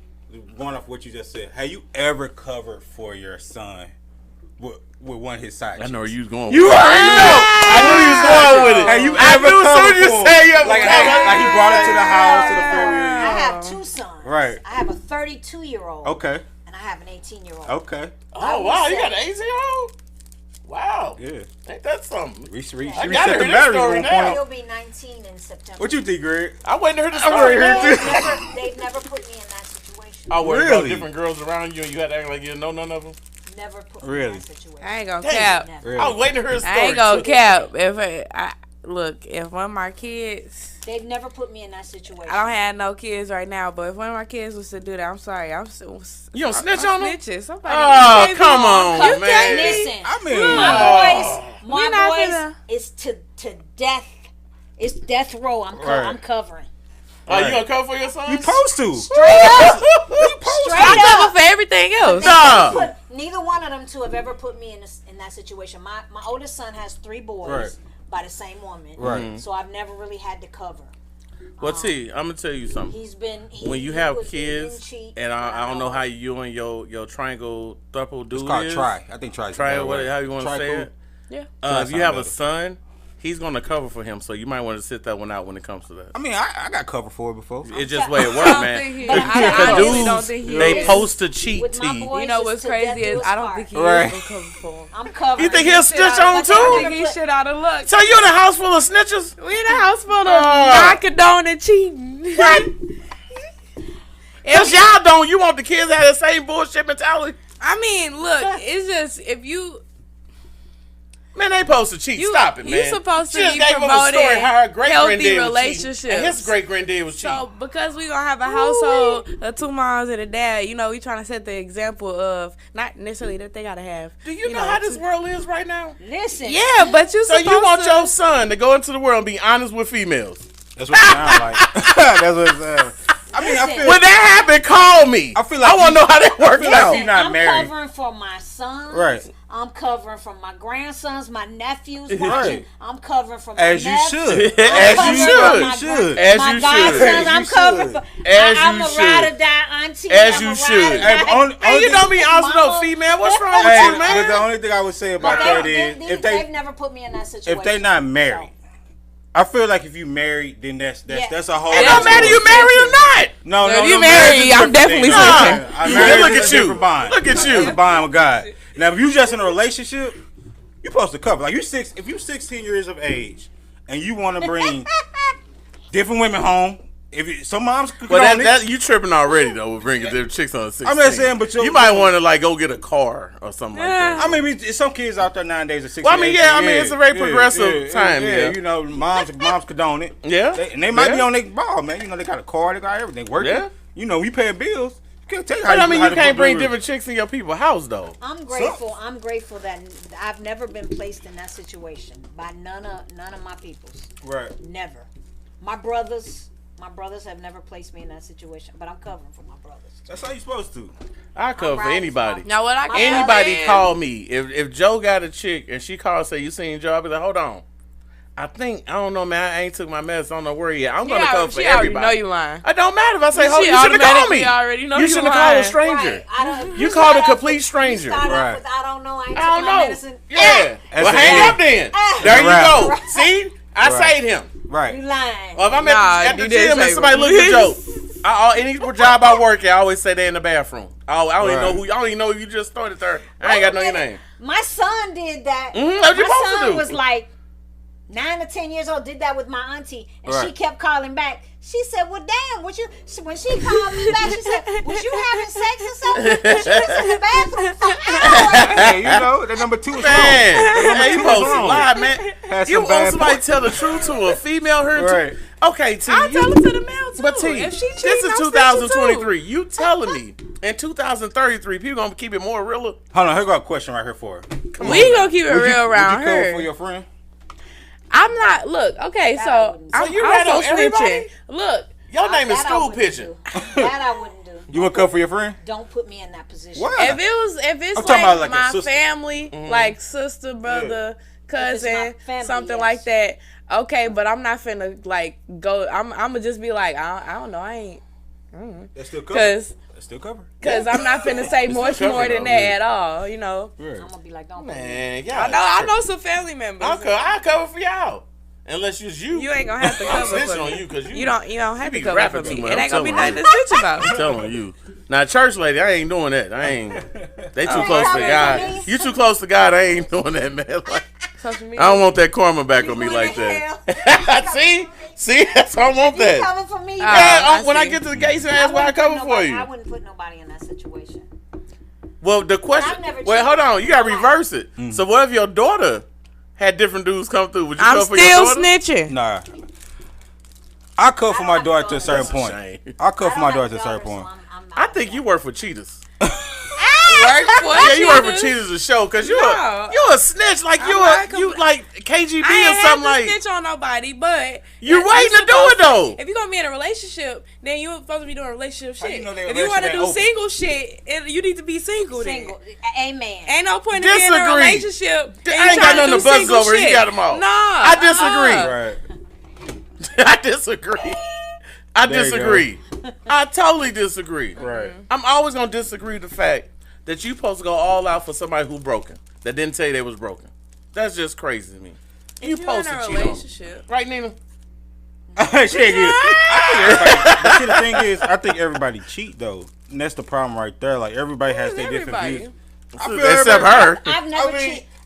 Going off what you just said. Have you ever covered for your son with one of his side I know where chicks? you was going. You with it. already know. I knew he was going with it. Have you I ever knew as soon covered as you for him? say you ever Like covered. he brought it to the house, to the family. I have two sons. Right. I have a 32-year-old. Okay. And I have an 18-year-old. Okay. Oh wow, you got an 18-year-old? Wow. Yeah. Ain't that something? She I reset gotta the hear this batteries story at one now. point. He'll be 19 in September. What you think, Greg? I waiting to hear the I'm story. right here, too. They've never put me in that situation. I worry Really? about different girls around you and you had to act like you didn't know none of them. Never put me Really? in that situation. I ain't gonna Damn. cap. Never. Really? I was waiting to hear his story. I ain't gonna too. cap. If one of my kids, They've never put me in that situation. I don't have no kids right now, but if one of my kids was to do that, I'm sorry. You don't snitch on them? snitching. Somebody. Oh, baby, come on, you man. can't Listen, I mean, my We not boys finna- is to death. It's death row. Right. I'm covering. Oh, you gonna cover for your son? you supposed to. Straight up. I Straight cover up. for everything else. Nah. Neither one of them two have ever put me in that situation. My oldest son has 3 boys Right. by the same woman. Right. So I've never really had to cover. Well, T, I'm gonna tell you something. He's been When you have kids, and I don't know how you and your triangle thruple do It's called is. try. I think try. Try how you want to say it. Yeah. If you have a better. son, he's gonna cover for him, so you might want to sit that one out when it comes to that. I mean, I got covered for it before. It's just the way it I works, don't man. think he. But I Because honestly dudes, don't think he they is. post to cheat, With my T. boys, You know it's what's to death crazy do is us I don't part. think he Right. is gonna cover for him. I'm covering. You think he'll Shit snitch out on of- too? I think he shit out of luck. So you in a house full of snitches? We in a house full of Oh. non-condoning cheating. Cause y'all don't. You want the kids to have the same bullshit mentality? I mean, look, it's just if you Man, they supposed to cheat. You- Stop it, man. you supposed to She just be gave him a promoting story how her great healthy granddad was relationships. cheating, and his great granddad was cheating. so because we gonna have a household of 2 moms and a dad, you know, we trying to set the example of not necessarily that they gotta have. Do you know how this two- world is right now? Listen. Yeah, but you So supposed you want to, your son to go into the world and be honest with females? That's what it sounds like. That's what it sounds. I mean, I Listen. feel. When that happen, call me. I feel like I want to know how that works feel like out. you not I'm married. covering for my sons. Right. I'm covering for my grandsons, my nephews. Right. Watching. I'm covering for my As you nephews. should. I'm As covering you for should. my should. As my you godsons, should. I'm You covering should. for. As I'm you a should. ride or die auntie. As I'm you a should. ride or Hey, die- but only Hey, you don't be honest with no Mama. female. What's wrong with Hey, you, but man? the only thing I would say about But that they, is they've never put me in that situation. if they not married, I feel like if you married, then that's a whole. It Yeah. don't matter you married or not. No, If no, you no, married, marriage is a I'm different definitely thing. switching. Marriage Look is at a you. different bond. Look at you. It's a bond with God. Now, if you just in a relationship, you supposed to cover. Like if you 16 years of age and you want to bring different women home, some moms could Well, on it. that you tripping already though with bringing them chicks on 16. I'm not saying, but you might want to like go get a car or something like that. I mean, some kids out there nowadays are 16. Well, I mean, 18, yeah, I mean, it's a very progressive time, yeah. You know, moms condone it. Yeah. They might be Yeah. on their ball, man. You know, they got a car, they got everything working. Yeah. You know, you paying bills. You can't tell you how But I mean, how you to can't bring deliver. different chicks in your people's house though. I'm grateful. I'm grateful that I've never been placed in that situation by none of my peoples. Right. Never. My brothers have never placed me in that situation, but I'm covering for my brothers. That's how you supposed to. I cover for riding anybody. for Now what I can Anybody understand- call me if Joe got a chick and she calls say you seen Joe, I be like, hold on. I don't know, man. I ain't took my medicine. I don't know where yet. I'm gonna cover for She already everybody. know you lying. I don't matter if I say, She hold, you should have called automatically me. already know You you should have called a lying. stranger. Right. I don't, You called a start off complete with- stranger. You start Right. off with, I don't know. I ain't I took don't my know. medicine. Yeah. As Well, a hang man. up then. There you Right. go. See? I Right. saved him. You Right. lying. Well, if I'm Nah, at the you didn't gym and save somebody him. looks at Joe, any job I work at, I always say they in the bathroom. I don't even Right. know who. I don't even know who you just started there. I ain't got to know your name. My son did that. Mhm, that's what you're My supposed to son do. was like 9 or 10 years old. Did that with my auntie, and she Right. kept calling back. She said, "Well, damn, when she called me back, she said, was you having sex or something? She was in the bathroom for hours." Hey, you know, the number 2 is Man, hey, you two is supposed to wrong. lie, man. Had You some bad want somebody to points. tell the truth to a female her? Right. Okay, T. I'll tell it to the male too. But T, if she this cheating, is I'm 2023. You telling me in 2033 people gonna keep it more realer? Hold on, here got a question right here for her. snitching. We gonna keep it Would you- real around would you cover her. for your friend? I'm not. Look, okay, so So I'm you also rat on everybody? snitching. Look, Your name is That I School wouldn't Pigeon. do. That I wouldn't do. You would cover for your friend? Don't put me in that position. Why? If it's I'm talking about, like like, a my sister. family, like sister, brother, cousin, my family, something yes. like that. Okay, but I'm not finna like go. I'm gonna just be like, I don't know, I ain't, That's still covered. cause That's still covered. I'm not finna say much covered, more than though, that yeah. at all. You know, Right. I'm gonna be like, don't put me. Man, I know some family members. I'll cover for y'all. Unless it's you. You ain't gonna have to I'm cover snitching for on me. you because You don't have be to cover rapping for too me. much. It I'm ain't gonna be telling nothing to snitch about. I'm telling you. Now, church lady, I ain't doing that. They too close to cover God. for me. You too close to God. I ain't doing that, man. Like, Social media. I don't want that karma back on me Going like to that. hell. See, that's why I want You that. cover for me. Yeah, I when I see. get to the gates and ask why I wouldn't put cover for nobody- you. I wouldn't put nobody in that situation. Well, the question. I've never Well, hold cheated on. You got to in my reverse it. So, what if your daughter had different dudes come through? Would you I'm cover for your still daughter? snitching. Nah. I cover for I my don't daughter have to a certain That's a point. shame. I cover for my I don't daughter to a have certain daughters, point. so I'm I think you work for Cheetahs. Work for Yeah, you work for Cheetahs. Cheetahs the show because you No. a snitch like I'm not you like KGB I or ain't something have to like. snitch on nobody, but You waiting to do it though. if you're gonna be in a relationship, then you're supposed to be doing relationship How you shit. know their If you want to relationship do ain't single shit, you need to be single. single. Then. Amen. Ain't no point in being in a Disagree. relationship. and I ain't you got trying nothing do to buzz single over. He shit. got 'em all. Nah, I disagree. Right. I disagree. I There you disagree. I totally disagree. Right. I'm always gonna disagree with the fact that you supposed to go all out for somebody who broken that didn't tell you they was broken. That's just crazy to me. You If you're in supposed to a cheat on, relationship. right, Nina? She ain't good. I think everybody. But see, the thing is, I think everybody cheat though, and that's the problem right there. Like everybody has their different Everybody. views. Except her.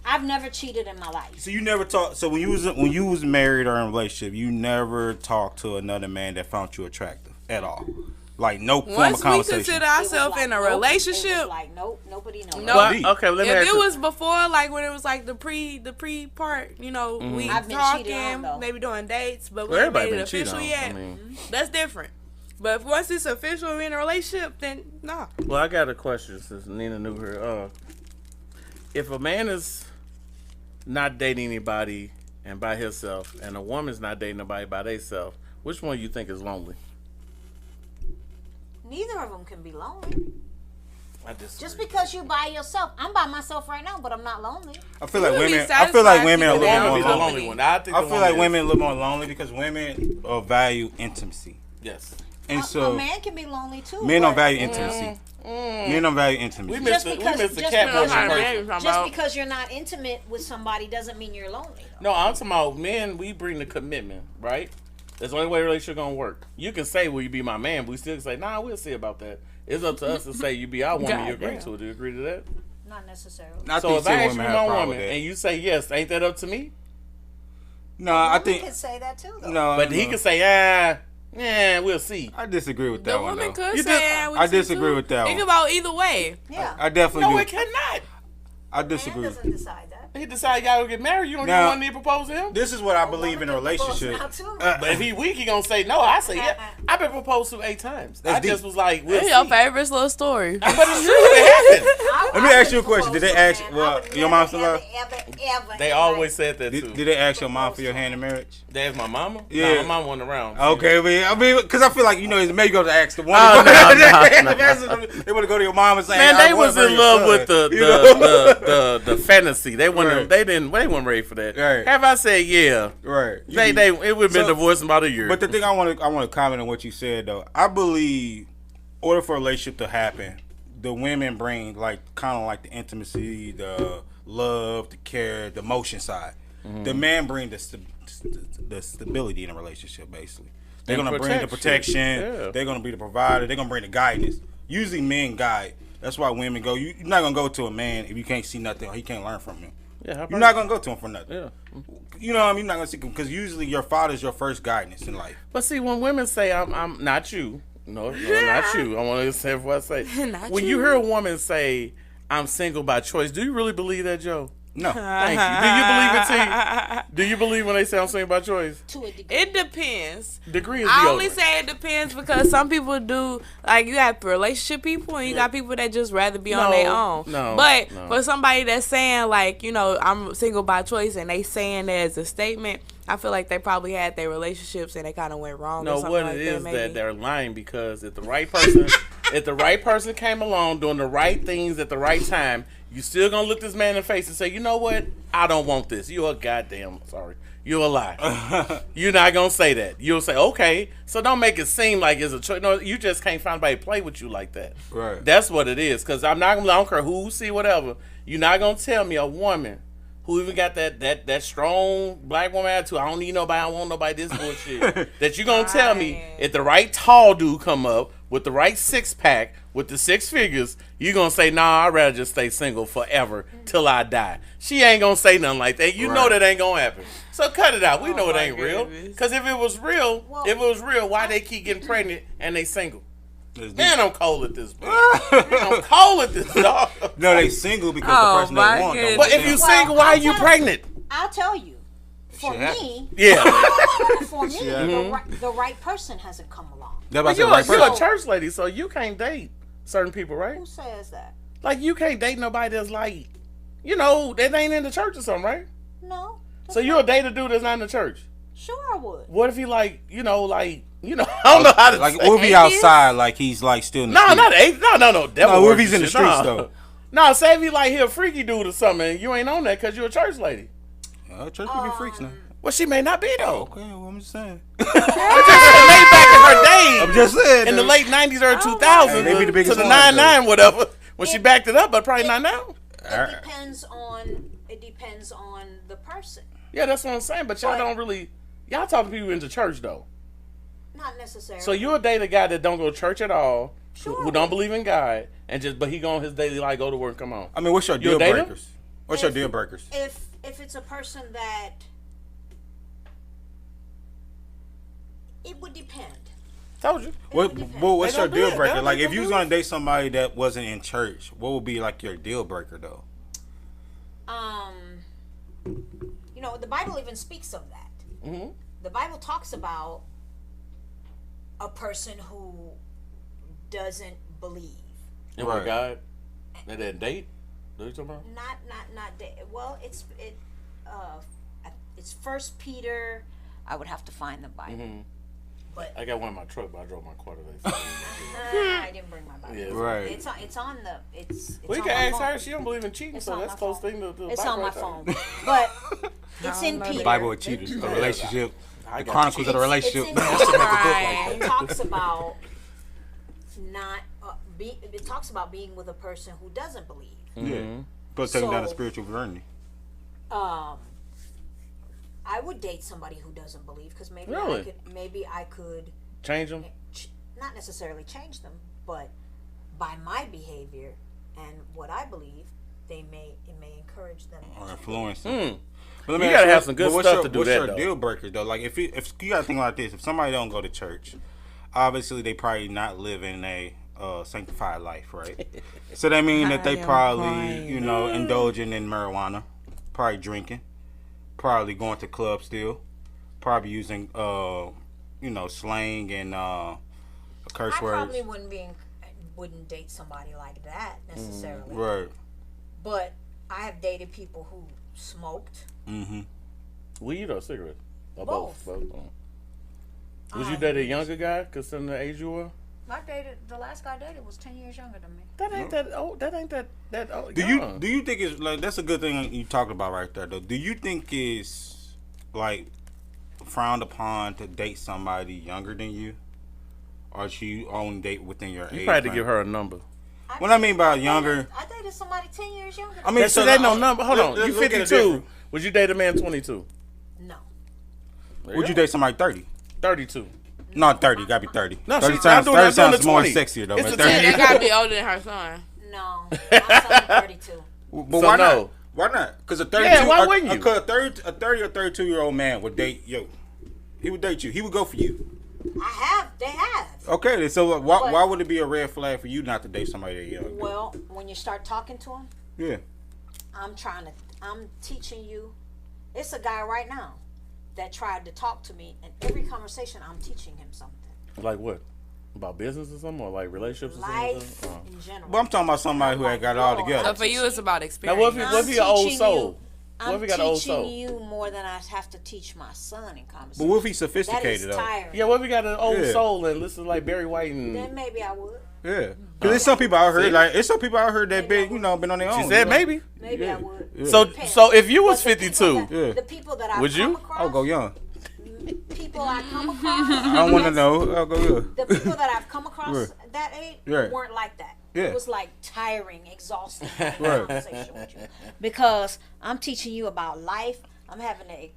I've never cheated in my life. So you never talk. So when you was married or in a relationship, you never talked to another man that found you attractive at all. Like no form of Once we conversation. consider It was ourselves like, in a nope. It relationship, was like nope, nobody knows. No. Well, Deep. okay, let me if ask it you. was before, like when it was like the pre part, we I've been cheated on, talking, though. maybe doing dates, but we Well, ain't everybody made it been cheated official on. yet. I mean- That's different. But if once it's official, we in a relationship, then nah. Well, I got a question since Nina knew her. If a man is not dating anybody and by himself, and a woman's not dating nobody by themselves, which one you think is lonely? Neither of them can be lonely. I disagree. Just because you by yourself, I'm by myself right now, but I'm not lonely. I feel like You would be women. I feel like satisfied women are a keeping little it more be the lonely. lonely. lonely one. I think I the feel one like is- women a little more lonely because women value intimacy, Yes. and A so man can be lonely too. men don't but value intimacy. Men don't value intimacy. We Just missed because- the just cat because portion you're first. not- Just because you're not intimate with somebody doesn't mean you're lonely. Though. No, I'm talking about men. We bring the commitment, right? That's the only way a relationship gonna work. You can say, "Will you be my man?" But we still can say, "Nah, we'll see about that." It's up to us to say, "You be our woman." You agree Goddamn. to it? Do you agree to that? Not necessarily. I So think if some I ask you women my have a problem woman with that. and you say yes, ain't that up to me? No, I Women think can say that too, though. no. But he no. can say, yeah, we'll see. I disagree with The that one. woman Though. could You say, just- "Ah, we I see disagree too." with that Think one. about either way. Yeah. I definitely No, do. it cannot. I Man disagree. doesn't decide that. He decide y'all to get married. You don't Now- even want to propose to him. This is what I believe in a woman can propose relationship. now, too. But if he weak, he gonna say no. I say yeah. I've been proposed to 8 times. That's I just deep. was like, we'll That's see. your favorite little story. But it's true. It happened. Let me ask you a question. Did they ask? Well, your mom still alive? They always said that too. Did they ask your mom for your hand in marriage? They asked my mama. Yeah. Nah, my mama wasn't around. Okay, I mean, because I feel like it's maybe go to ask the one. Oh, no. They want to go to your mom and say, Man, "I they wanna was bring in your love son," with you know? the fantasy. They weren't. Right. They weren't ready for that. Right. Have I said yeah? Right. It would have been So- divorced in about a year. But the thing I want to comment on what you said though. I believe, in order for a relationship to happen, the women bring kind of like the intimacy, the love, the care, the emotion side. Mm-hmm. The man bring the stability in a relationship. Basically, they're And gonna bring the protection. protection. Yeah. They're gonna be the provider. They're gonna bring the guidance. Usually, men guide. That's why women go. You're not gonna go to a man if you can't see nothing or he can't learn from you. yeah, how You're about- not gonna go to him for nothing. Yeah. You know what I mean? You're not gonna see him because usually your father's your first guidance in life. But see, when women say I'm not you, no, not you. I want to say what I say. Not When you. you hear a woman say I'm single by choice, do you really believe that, Joe? No. Thank you. Do you believe it, T? Do you believe when they say I'm single by choice? To a degree. It depends. Degree is I the only say it depends because some people do, like, you have relationship people and you got people that just rather be on their own. But for somebody that's saying, like, I'm single by choice and they saying that as a statement, I feel like they probably had their relationships and they kind of went wrong. No, or something what like it is that, that they're lying because if the right person, if the right person came along doing the right things at the right time, you still gonna look this man in the face and say, you know what? I don't want this. You're a goddamn sorry. You're a lie. You're not gonna say that. You'll say, okay. So don't make it seem like it's a choice. No, you just can't find anybody to play with you like that. Right. That's what it is. Cause I'm not gonna. I don't care who see whatever. You're not gonna tell me a woman who even got that strong black woman attitude. I don't need nobody. I don't want nobody. This bullshit. That you gonna tell me if the right tall dude come up with the right 6-pack with the 6 figures, you gonna say, nah, I'd rather just stay single forever till I die. She ain't gonna say nothing like that. You know that ain't gonna happen. So cut it out. We know it ain't real. Cause if it was real, why they keep getting pregnant and they single? Man, I'm cold at this, bro. I'm cold at this, dog. No, they single because the person they want. Don't But want if them. you single, why are you pregnant? I'll tell you. For Shit me, Yeah. the right person hasn't come along. That's But about the right you're person. a church lady, so you can't date certain people, right? Who says that? Like, you can't date nobody that's like, you know, that ain't in the church or something, right? No. So you'll date a dude that's not in the church. Sure, I would. What if he like, I don't know how to Like, say what if he outside, like he's like still in the No, street? not eight. No. No, what if he's in the streets, though? No, say if he like he a freaky dude or something, and you ain't on that because you're a church lady. Church can be freaks now. Well, she may not be though. Okay, well, I'm just saying. Maybe back in her days. I'm just saying. In the late 90s or 2000s, Maybe the biggest to the one, 99 whatever, when she backed it up, but probably not now. It depends on the person. Yeah, that's what I'm saying. But y'all don't really, y'all talk to people into church though. Not necessarily. So you'll date a guy that don't go to church at all, Sure. who don't believe in God, but he go on his daily life, go to work, come on. I mean, what's your You'll deal date him? breakers? What's your deal breakers? If it's a person that, it would depend. Told you. What's They your don't do deal it. breaker? They Like, if don't you was do gonna date somebody that wasn't in church, what would be like your deal breaker though? The Bible even speaks of that. Mm-hmm. The Bible talks about a person who doesn't believe. And with God, and that date. What are you talking about? Well, it's First Peter. I would have to find the Bible. Mm-hmm. But I got one in my truck, but I drove my car today. I didn't bring my Bible. Yeah, Right. It's on the. It's We on can my ask phone. her. She don't believe in cheating, It's so on that's my close phone. thing to do. It's on my phone, but it's in Peter. The Bible with cheaters, the relationship, I the got Chronicles of the It's Relationship. in Man, I should make a book like Right. It talks about not. It talks about being with a person who doesn't believe. that. Yeah. Go take them down a So- spiritual journey. I would date somebody who doesn't believe because maybe Really? I could Change them. not necessarily change them, but by my behavior and what I believe, it may encourage them. Or to influence. Mm. But let You me gotta ask have some good but stuff to do what's that, your though. deal breakers though? Like if you gotta think like this, if somebody don't go to church, obviously they probably not living a sanctified life, right? So that means that they I am probably, crying. indulging in marijuana, probably drinking, probably going to clubs still, probably using slang and curse I words. probably wouldn't date somebody like that necessarily. Right. But I have dated people who smoked. Mm-hmm. Weed or cigarette? Or Both. both. Would you date a younger guy considering the age you were? The last guy I dated was 10 years younger than me. That ain't that old. That ain't that old. Do you think it's like that's a good thing you talked about right there though? Do you think it's like frowned upon to date somebody younger than you, or should you only date within your age? You probably to range? give her a number. What I mean by younger, I dated somebody 10 years younger. I mean So that no number. Hold on. You Look at it 52. different. Would you date a man 22? No. Would you date somebody 30? 32? No, 30. Gotta be 30. No, 30 she's sounds, not doing 30 sounds the more 20. sexier though. It's Man. a 30. They gotta be older than her son. No. My son's 32. But So why no. not? Why not? Because a 32, Yeah, why wouldn't you? Because a 30 or 32 year old man would date you. He would date you. He would go for you. They have. Okay, then so why would it be a red flag for you not to date somebody that young? Well, when you start talking to him, Yeah. I'm teaching you. It's a guy right now that tried to talk to me, and every conversation I'm teaching him something. Like what? About business or something, or like relationships or Life something? in general. But I'm talking about somebody who had got it all together. So for you, it's about Now, experience. what if he an old teaching soul? I'm we got an old teaching soul? you more than I have to teach my son in But conversation. what if he's That is sophisticated though? tiring. Yeah, what if we got an old Yeah. soul and listen like Barry White and Then maybe I would. Yeah, because there's some people out here See? like it's some people out here that been been on their own. she said maybe. Maybe Yeah. I would. Yeah. So if you was But the people 52, that- Yeah. the people that I've Would you? come across, I'll go young. people I come across, I don't want to know. I'll go young. the people that I've come across Right. that age Right. weren't like that. Yeah. It was like tiring, exhausting having a Right. conversation with you because I'm teaching you about life. I'm having to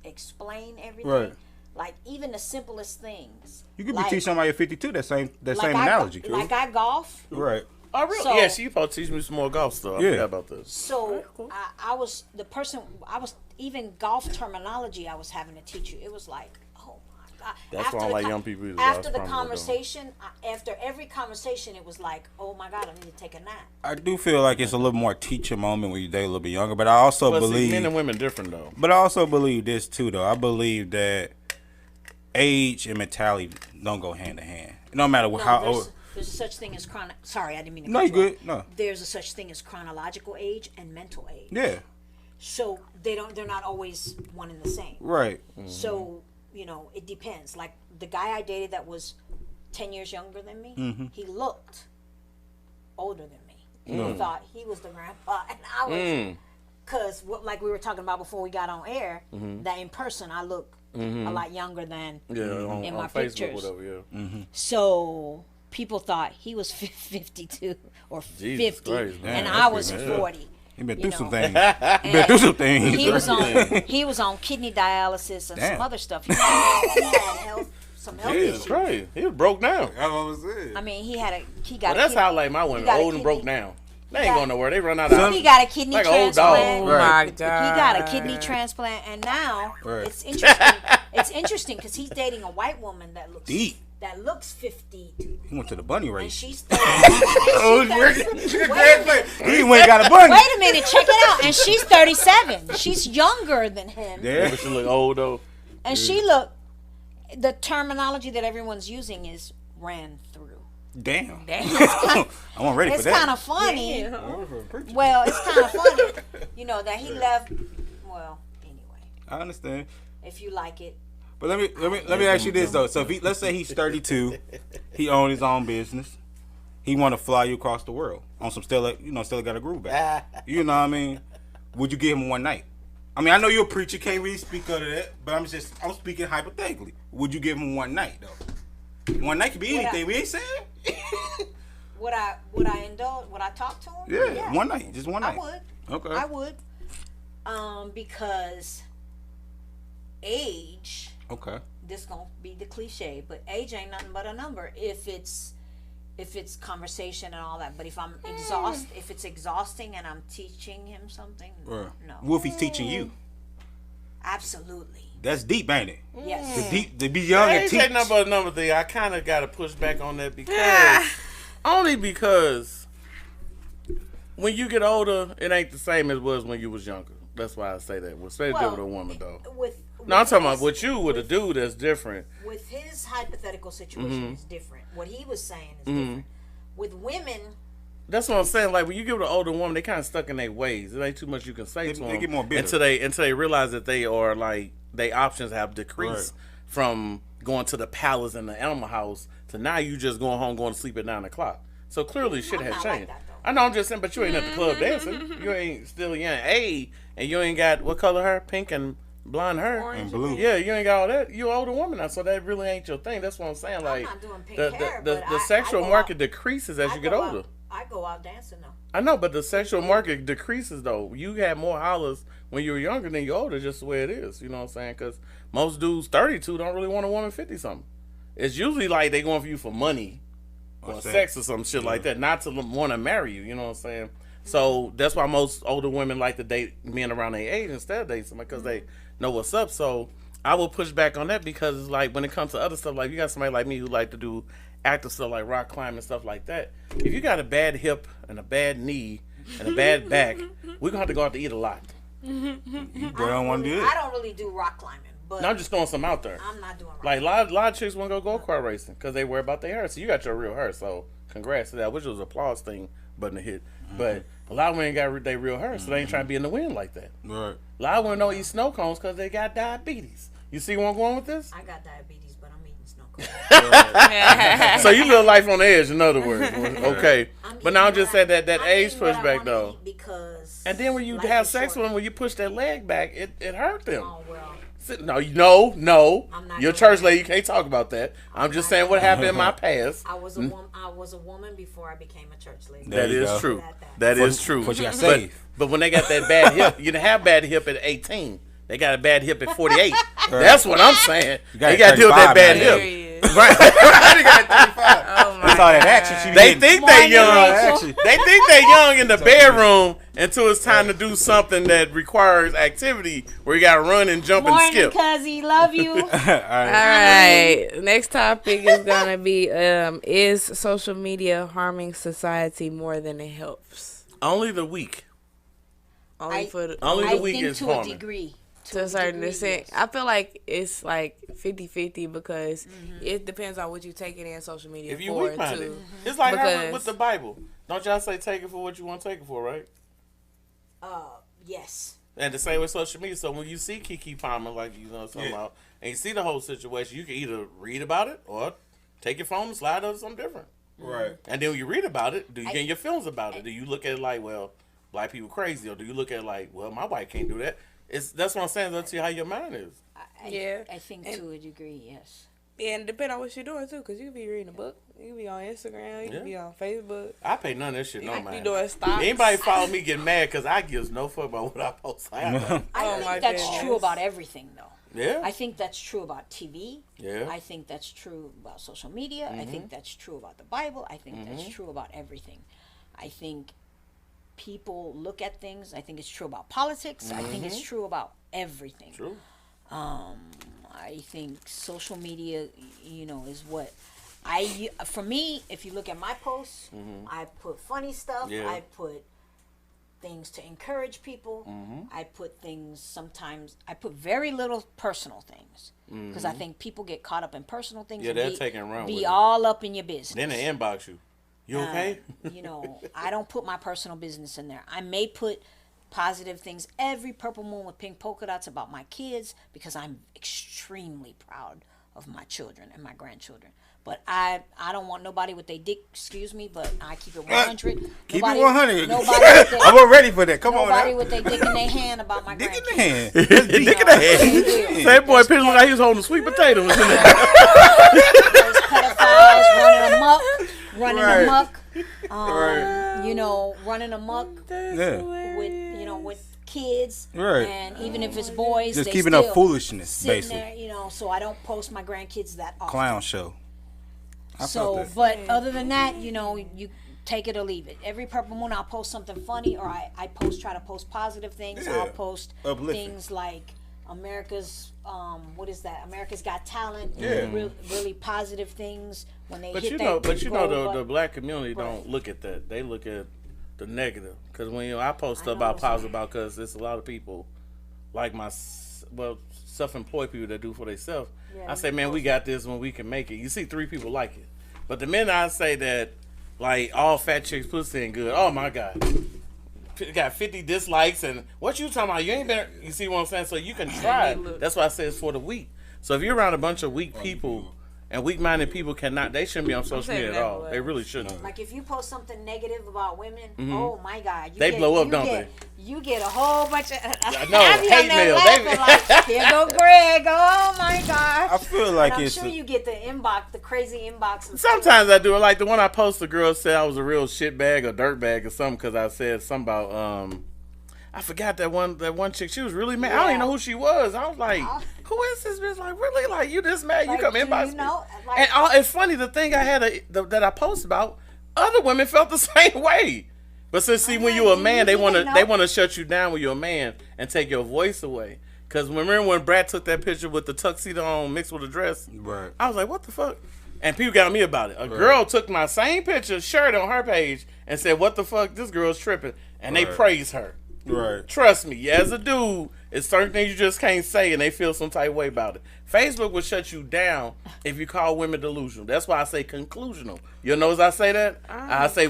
explain everything. Right. Like even the simplest things. You could be Like- teaching somebody at 52 that same like same I, analogy. Cool. Like I golf. Right. oh really? So- Yeah, she supposed to teach me some more golf stuff. I Yeah. forgot about this. So I was the person. I was even golf terminology. I was having to teach you. It was like, oh my god. That's why I After don't the like co- young people either. After That's the probably what I'm doing. conversation, after every conversation, it was like, oh my god, I need to take a nap. I do feel like it's a little more teacher moment when you date a little bit younger, but I also But see, believe men and women different though. But I also believe this too, though. I believe that age and mentality don't go hand in hand. No matter No, how there's, old. there's a such thing as Sorry, I didn't mean to. No, cut you you off. good. No. There's a such thing as chronological age and mental age. Yeah. So they're not always one and the same. Right. So, it depends. Like the guy I dated that was 10 years younger than me, Mm-hmm. he looked older than me. He thought he was the grandpa, and I was. Because, like we were talking about before we got on air, that in person I look a lot younger than. Yeah, on, In on my Facebook, pictures. whatever. Yeah. So people thought he was 52 or Jesus 50, Christ, man. and That's I was good, man. 40. He been You through know. some things. He been through some things. He was on kidney dialysis and Damn. some other stuff. He had some health Jesus issues. Christ, he was broke down. That's what I said. I mean, he got Well, a that's kidney, how like my women, got a old and broke kidney- down. They ain't got- going nowhere. They run out of. he got a kidney Like an old dog. transplant. Oh Right. my god. He got a kidney transplant, and now Right. it's interesting. It's interesting because he's dating a white woman that looks Deep. 52, He went to the bunny and race. she's 30. Oh, Wait he went and got a bunny. a minute, check it out. And she's 37. She's younger than him. Yeah. But she look old though. And she looked, the terminology that everyone's using is ran through. Damn. It's I wasn't ready for that. kind of funny. Well, it's kind of funny, that he left. Well, anyway, I understand. if you like it. But let me ask you this though. So if let's say he's 32, he owns his own business. He want to fly you across the world on some Stella, Stella got a groove back. You know what I mean? Would you give him one night? I mean, I know you're a preacher, can't really speak of that, but I'm speaking hypothetically. Would you give him one night though? One night could be Would I- anything. We ain't saying. Would I indulge? Would I talk to him? Yeah, one night, just one night. I would. Okay. I would. Because age. Okay. This gonna be the cliche, but age ain't nothing but a number. If it's conversation and all that, but if if it's exhausting and I'm teaching him something, Right. no, What if he's teaching you? absolutely, That's deep, ain't it? yes. To be young and Ain't teach. that number thing. I kind of got to push back on that because only because when you get older, it ain't the same as it was when you was younger. That's why I say that. Especially Well, with a woman though. No, I'm talking about with you, with a dude that's different. With his hypothetical situation Mm-hmm. is different. What he was saying is different. With women, That's what I'm saying. Like when you give it an older woman, they kind of stuck in their ways. It ain't too much you can say to They them get more bitter. until they realize that they are like their options have decreased Right. from going to the palace and the animal house to now you just going home, going to sleep at 9 o'clock. So clearly shit I'm has not like changed. that, though. I know, I'm just saying, but you ain't at the club dancing. You ain't still young. Hey, and you ain't got what color hair? Pink and blonde hair. And blue. Yeah, you ain't got all that. You an older woman now, so that really ain't your thing. That's what I'm saying. Like not doing pink the hair, the, but the I sexual go market out- decreases as I you get go older. out- I go out dancing though. I know, but the sexual market decreases though. You had more hollers when you were younger than you're older, just the way it is. You know what I'm saying? Because most dudes 32 don't really want a woman 50 something. It's usually like they going for you for money or sex or some shit like that, not to want to marry you. You know what I'm saying? So that's why most older women like to date men around their age instead of dating somebody because they know what's up. So I will push back on that because like when it comes to other stuff, like you got somebody like me who like to do active stuff like rock climbing and stuff like that. If you got a bad hip and a bad knee and a bad back, we're gonna have to go out to eat a lot. You don't want to do I it. don't really do rock climbing, But No, I'm just throwing some out there. I'm not doing Like right. a lot of chicks want to go kart racing because they worry about their hair. So you got your real hair. So congrats to that, which was an applause thing, button to hit. But a lot of women got their real hair, so they ain't trying to be in the wind like that. Right. A lot of women don't eat snow cones because they got diabetes. You see where I'm going with this? I got diabetes, but I'm eating snow cones. So you live life on the edge, in other words. Okay. I'm But now I'm eating just what saying that I'm age eating what I pushback, wanna though. eat Because And then when you life have is sex short. with them, when you push that leg back, it hurt them. Oh well. No. I'm not Your doing church that. lady, you can't talk about that. I'm just saying what happened in my past. I was a woman before I became a church lady. There That you is go. true. That. That is true. But you got But, saved. but when they got that bad hip, you didn't have bad hip at 18. They got a bad hip at 48. That's what I'm saying. got They got to deal with that 35 bad now. There hip. he is. Right. They got 35. Oh my That's all that action she be They getting. think they young. Rachel. They think they young in the bedroom until it's time to do something that requires activity where you got to run and jump and Morning, skip. cuzzy. Love you. All right. All right. Next topic is gonna be is social media harming society more than it helps? Only the weak. Only for the, Only I the weak think is to a harming. degree. to a certain degree, extent. yes. I feel like it's like 50-50 because it depends on what you take it in social media If you for weak minded, too. it's like her Because- with the Bible. Don't y'all say take it for what you want to take it for, right? Yes. And the same with social media. So when you see Keke Palmer, like you know talking about, and you see the whole situation, you can either read about it or take your phone and slide over something different. Right. And then when you read about it, do you get your feelings about it? Do you look at it like, well, black people crazy, or do you look at it like, well, my wife can't do that? That's what I'm saying. Let's see how your mind is. I think to a degree, yes. And depend on what you're doing too, because you could be reading a book, you could be on Instagram, you could be on Facebook, I pay none of that shit you no could be mind. doing stocks. Anybody follow me get mad because I gives no fuck about what I post. I Oh, my think that's goodness. true about everything, though. Yeah. I think that's true about TV. Yeah. I think that's true about social media. I think that's true about the Bible. I think that's true about everything. I think people look at things. I think it's true about politics. I think it's true about everything. True. I think social media, is what for me, if you look at my posts, I put funny stuff. Yeah. I put things to encourage people. I put things sometimes. I put very little personal things because I think people get caught up in personal things. Yeah, and they're taking a run with be it. all up in your business. Then they inbox you. You okay? I don't put my personal business in there. I may put positive things every purple moon with pink polka dots about my kids because I'm extremely proud of my children and my grandchildren. But I don't want nobody with their dick, excuse me, but I keep it 100. Keep Nobody- it 100. Nobody with their, I'm ready for that. Come on nobody now. with their dick in their hand about my Dick in the grandkids. hand. Dick in the head. That boy picture look like he was holding sweet potatoes. Those pedophiles running amok, running amok Yeah. with kids, Right. and even if it's boys, Just they keeping still up foolishness, sitting basically. there, so I don't post my grandkids that often. Clown show. I So, felt that. but other than that, you take it or leave it. Every purple moon, I'll post something funny, or I try to post positive things. Yeah. I'll post Uplifting. things like America's, what is that? America's Got Talent. Yeah. Really positive things when they But hit you that know, goal the button. black community Right. don't look at that. They look at the negative. Because when I post stuff know about what's positive about, because there's a lot of people like self-employed people that do for themselves. Yeah, I say, man, we got this when we can make it. You see 3 people like it, but the minute I say that, like all fat chicks pussy ain't good. Oh my god. Got 50 dislikes, and what you talking about? You ain't been. You see what I'm saying? So you can try it. That's why I say it's for the weak. So if you're around a bunch of weak people, and weak-minded people they shouldn't be on social saying media at all. that, They really shouldn't. Like if you post something negative about women, oh my God, They blow up, don't they? You get a whole bunch of know, Abby hate on there mail. laughing like, here go Greg. Oh my God. I feel like And I'm it's sure you get the inbox, the crazy inbox. Sometimes I do it. Like the one I posted, the girl said I was a real shitbag or dirtbag or something because I said something about I forgot that one chick. She was really mad. I don't even know who she was. I was like, who is this bitch? Like really? Like you this mad? Like, you come do inbox you me? know? Like- And it's funny. The thing I had that I posted about, other women felt the same way. But since see, when you're a man, they want to shut you down when you're a man and take your voice away. Cause remember when Brad took that picture with the tuxedo on mixed with a dress? Right. I was like, what the fuck? And people got on me about it. A girl took my same picture, shared it on her page, and said, what the fuck? This girl's tripping. And they Right. praised her. Right. Trust me, as a dude, It's certain things you just can't say, and they feel some type of way about it. Facebook will shut you down if you call women delusional. That's why I say conclusional. You know, as I say that, I say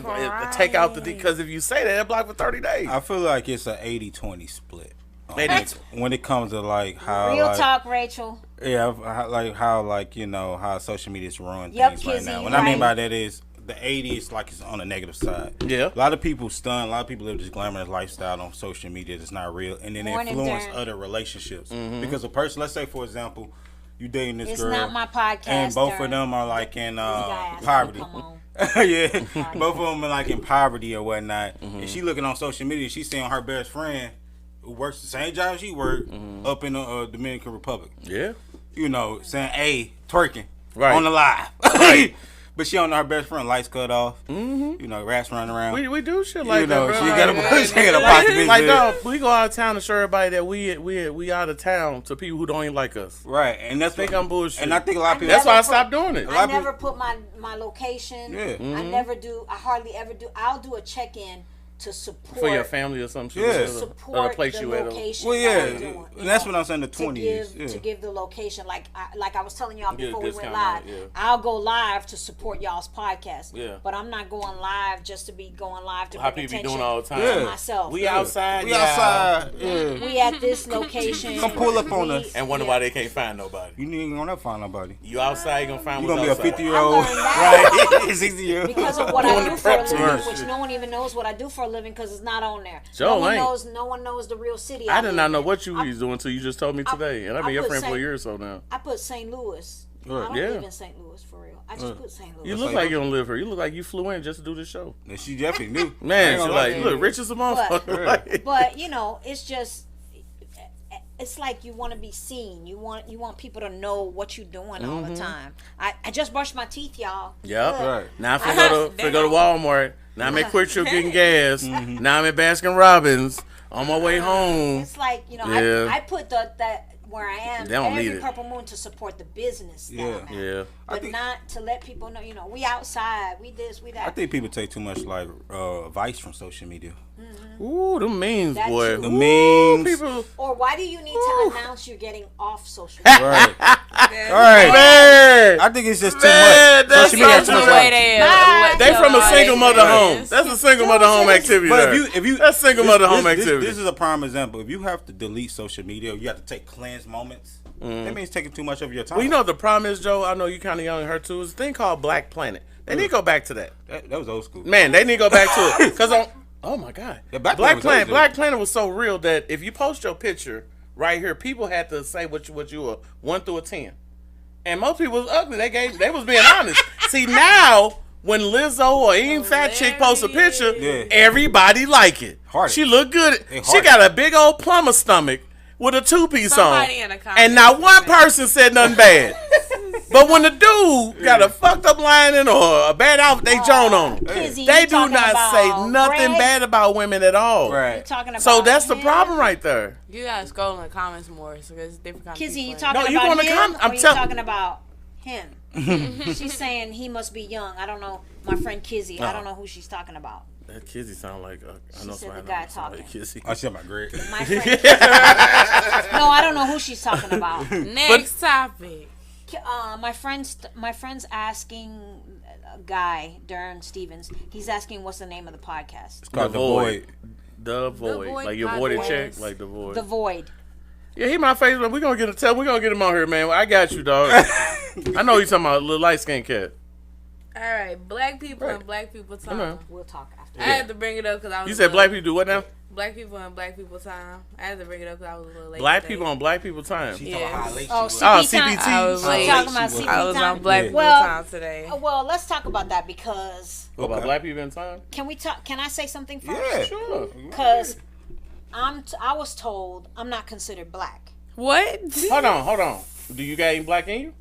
take out the because if you say that, it block for 30 days. I feel like it's an 80-20 split. Maybe. When it comes to like how Real like, talk, Rachel. Yeah, like you know how social media's ruined Yep, things right Kizzy, now. you What I mean right. by that is the 80s like it's on the negative side. Yeah. A lot of people stun. A lot of people live this glamorous lifestyle on social media that's not real, and then Morning, influence Darren. other relationships. Mm-hmm. Because a person, let's say for example, you dating this It's girl, not my podcast. and both Darren. of them are like in Guys, poverty. come on. Yeah, both of them are like in poverty or whatnot. And she looking on social media, she seeing her best friend who works the same job she worked up in the Dominican Republic. Yeah. You know, saying, "Hey, twerking Right. on the live." Right. But she don't know her best friend, lights cut off. You know, rats running around. We do shit like you know, that, bro. she got a Like, she got a pocket business. like, dog, we go out of town to show everybody that we out of town to people who don't even like us. Right, and that's Think what, I'm bullshit. And I think a lot of people. That's why I Never stopped doing it. lot I of people- never put my location. Yeah. I never do. I hardly ever do. I'll do a check-in to support For your family or some shit. Yeah. Or support the place the you at. location. Well, that I'm yeah, doing, and that's know, what I'm saying. The to 20s, to give the location. Like I was telling y'all Get a before we went discount live, on it, yeah. I'll go live to support y'all's podcast. Yeah. But I'm not going live just to be going live to How bring people be attention doing all the time. to Yeah. myself. We outside. We y'all. outside. Yeah. We at this location. Come pull up on us. And wonder why they can't find nobody. You ain't gonna find nobody. You outside, you gonna find You what's gonna be a outside. 50-year-old, I learned that. right? 60-year-old. Because of what I Doing do the for a prep living, work. which no one even knows what I do for a living because it's not on there. Joe no one ain't. knows. No one knows the real city. I did live not know in. what you was doing until you just told me today. And I've been your put friend for a Saint- year or so now. I put St. Louis. Right. I don't Yeah. live in St. Louis for real. I just put St. Louis. You look like you don't live here. You look like you flew in just to do this show. And she definitely knew. I Man, ain't she gonna like, lie. you look rich as a motherfucker. Like- But you know, it's just. It's like you want to be seen. You want people to know what you're doing all the time. I just brushed my teeth, y'all. Yep. Look. Right. Now I go to Walmart. Now I'm at Quick Trip getting gas. Now I'm at Baskin Robbins on my way home. It's like, you know, Yeah. I put that where I am They don't every need it. Purple Moon to support the business. that Yeah. I'm at. Yeah. But think- not to let people know, you know, we outside, we this, we that. I think people take too much like advice from social media. Ooh, them memes, That boy. too. The Ooh, memes. people. Or why do you need to announce you're getting off social media? Right. Right. Man, I think it's just too Man, much. that's Social media got so too much. true. advice. they from a single mother home. That's a single mother home activity. But there. if you that's single mother home activity. This is a prime example. If you have to delete social media, you have to take cleanse moments. That means taking too much of your time. Well, you know what the problem is, Joe? I know you kind of young and her too. It's a thing called Black Planet. They need to go back to that. that was old school. Man, they need to go back to it. Because oh my God. Yeah, Black Planet was crazy. Black Planet was so real that if you post your picture right here, people had to say what you were 1 through a 10. And most people was ugly. They was being honest. See, now when Lizzo or any fat chick posts a picture, Yeah. everybody like it. Hearty. She look good. They She hearty. got a big old plumber stomach with a 2-piece on. Somebody in the comments And not one said that. person said nothing bad. But when the dude got a fucked up lining or a bad outfit, they joan on him. Kizzy, They you do talking not about say nothing Greg? bad about women at all. You Right. talking about So that's the him? problem right there. You gotta scroll in the comments more, so there's different kinds Kizzy, of you people. talking No, you about going to him comment. I'm or you tell- talking about him? She's saying he must be young. I don't know. My friend Kizzy. I don't know who she's talking about. That Kizzy sound like I She know said somebody the guy that sound like talking. Kizzy. I said my great. My friend Kizzy. No, I don't know who she's talking about. Next topic. My friend's asking a guy, Darren Stevens. He's asking what's the name of the podcast. Called The Void. The Void. Void Like your voided podcast. check, like the Void. The Void. Yeah, he my Facebook. We're gonna get him on here, man. I got you, dog. I know you talking about a little light skinned cat. All right, black people and black people time. know. We'll talk after. I had to bring it up because I was. You a said little- black people do what now? Black people and black people time. I had to bring it up because I was a little late. Black today. people on black people time. She Yeah. talking about how late Oh, she was. Oh, CP time. CPT. I was We're late. talking about She was. CP I was time. on black Yeah. people Well, time today. Well, let's talk about that because What about Okay. black people in time? can we talk? Can I say something first? Yeah. Sure. Because I was told I'm not considered black. What? Hold on. Do you got any black in you?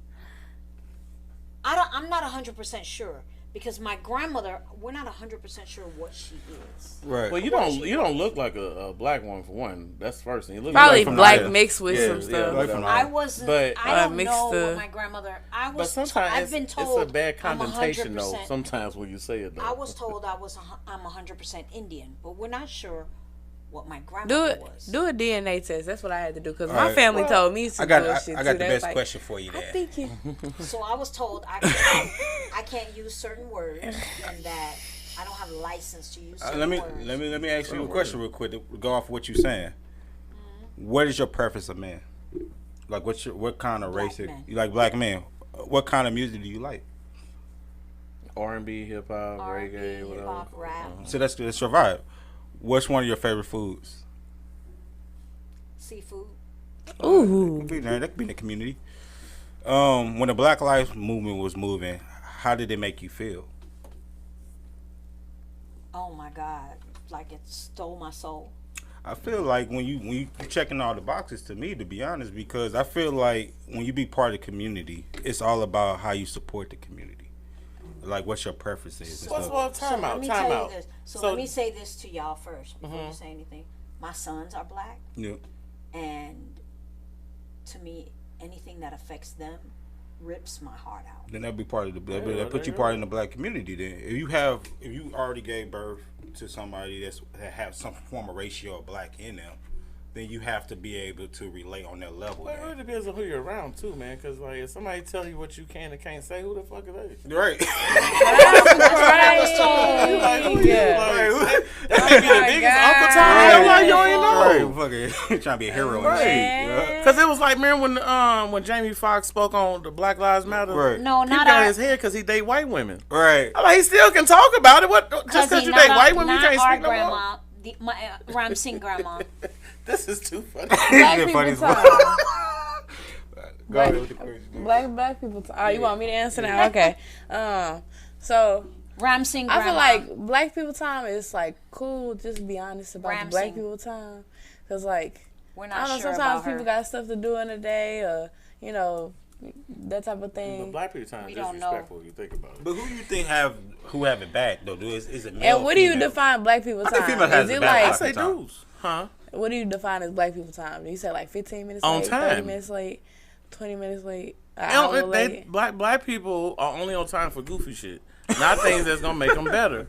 I'm not 100% sure because my grandmother. We're not 100% sure what she is. Right. Well, you don't look like a black one for one. That's the first thing. You look Probably like from black Naya. mixed with Yeah, some yeah, stuff. like from I wasn't. But- I don't mixed know the- what my grandmother. I But was. sometimes I've been told it's a bad I'm connotation, though. 100%. Sometimes when you say it, though. I was told I'm 100% Indian, but we're not sure what my grandmother was. Do a DNA test. That's what I had to do because All my right. family told me to I got bullshit I got too. the They was best question for you I there. think you. So I was told I can't use certain words and that I don't have a license to use certain words. Let me ask you a question real quick to go off what you're saying. What is your preference of man? Like what kind of race you like? Black men. What kind of music do you like? R&B, hip hop, reggae, hip whatever. hop, rap, So that's your vibe. What's one of your favorite foods? seafood. Ooh. That could be in the community. When the Black Lives Movement was moving, how did it make you feel? Oh my God, like it stole my soul. I feel like when you checking all the boxes, to me, to be honest, because I feel like when you be part of the community, it's all about how you support the community. Like what your preference is. And stuff. Well, time out. This. So let me say this to y'all first before you say anything. My sons are black, Yeah. and to me, anything that affects them rips my heart out. Then that'd be part of that put you part in the black community. Then if you already gave birth to somebody that have some form of ratio of black in them, then you have to be able to relate on that level. Well, it really depends on who you're around too, man. Because like, if somebody tell you what you can and can't say, who the fuck is they? Right. That's what I was told. Like, who you? Yeah. Like, that may be the biggest God. Uncle Tommy. I'm like, you ain't know. Right, fucking trying to be a hero and Right. shit. Yeah. Because it was like, man, when Jamie Foxx spoke on the Black Lives Matter, Right. No, people not got our. his head because he date white women. Right. I'm like, he still can talk about it. What? Just because Cousin, you date not white our- women, you not can't our speak no more. grandma. My Ram Singh grandma. This is too funny. Black Yeah, people funny as time. Go ahead with the question. Black people time. Oh, you want me to answer now? Okay. So Ram Singh grandma. I feel like black people time is like cool. Just be honest about the black Ramsing. people time, cause like we're I not don't know. sure Sometimes about her. people got stuff to do in the day, or that type of But thing. black people time We is don't know. disrespectful if you think about it. But who do you think have it back though? Is it male? And what do you female? define black people I think time? female has Is it it back. I like say time. dudes, huh? what do you define as black people time? You say like 15 minutes On late, time. 30 minutes late, 20 minutes late, an You know, hour late. black people are only on time for goofy shit, not things that's gonna make them better.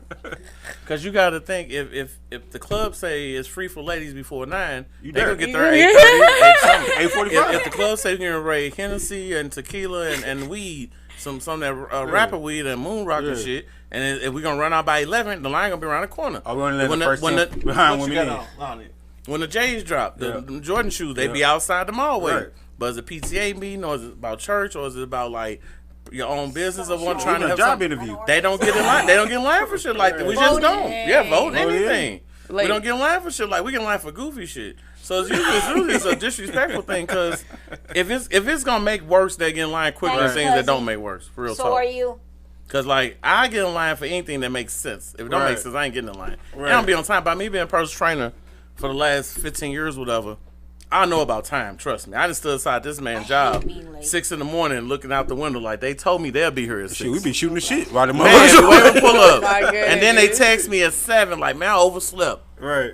Cause you got to think if the club say it's free for ladies before 9, they there. gonna get there at 8:30, 8:45. If the club say you're gonna raid Hennessy and tequila and weed, some of that rapper weed and moon rock and shit, and if we gonna run out by 11, the line gonna be around the corner. Are we only letting When the the- first when team the- behind what women you in? got on it? When the J's drop, the Yeah. Jordan shoes, they be outside the mall waiting. Right. But is it PTA meeting, or is it about church, or is it about like your own business of one Even trying to a have job something? interview. They don't get in line. They don't get in line for shit like that. We just don't. Voting. Yeah, vote Vote in. anything. We Like- don't get in line for shit like we get in line for goofy shit. So it's usually a disrespectful thing because if it's gonna make worse, they get in line quicker than Thanks, things that cousin. don't make worse. For real So talk. are you? Cause like I get in line for anything that makes sense. If it don't Right. make sense, I ain't getting in line. Right. I don't be on time. By me being a personal trainer for the last 15 years, whatever, I know about time. Trust me. I just stood aside this man's job being late. 6 a.m. looking out the window like they told me they'll be here at 6. Shit, we be shooting the shit while the Man, motherfuckers the way we pull up, My and then they goodness. text me at 7 like, man, I overslept. Right.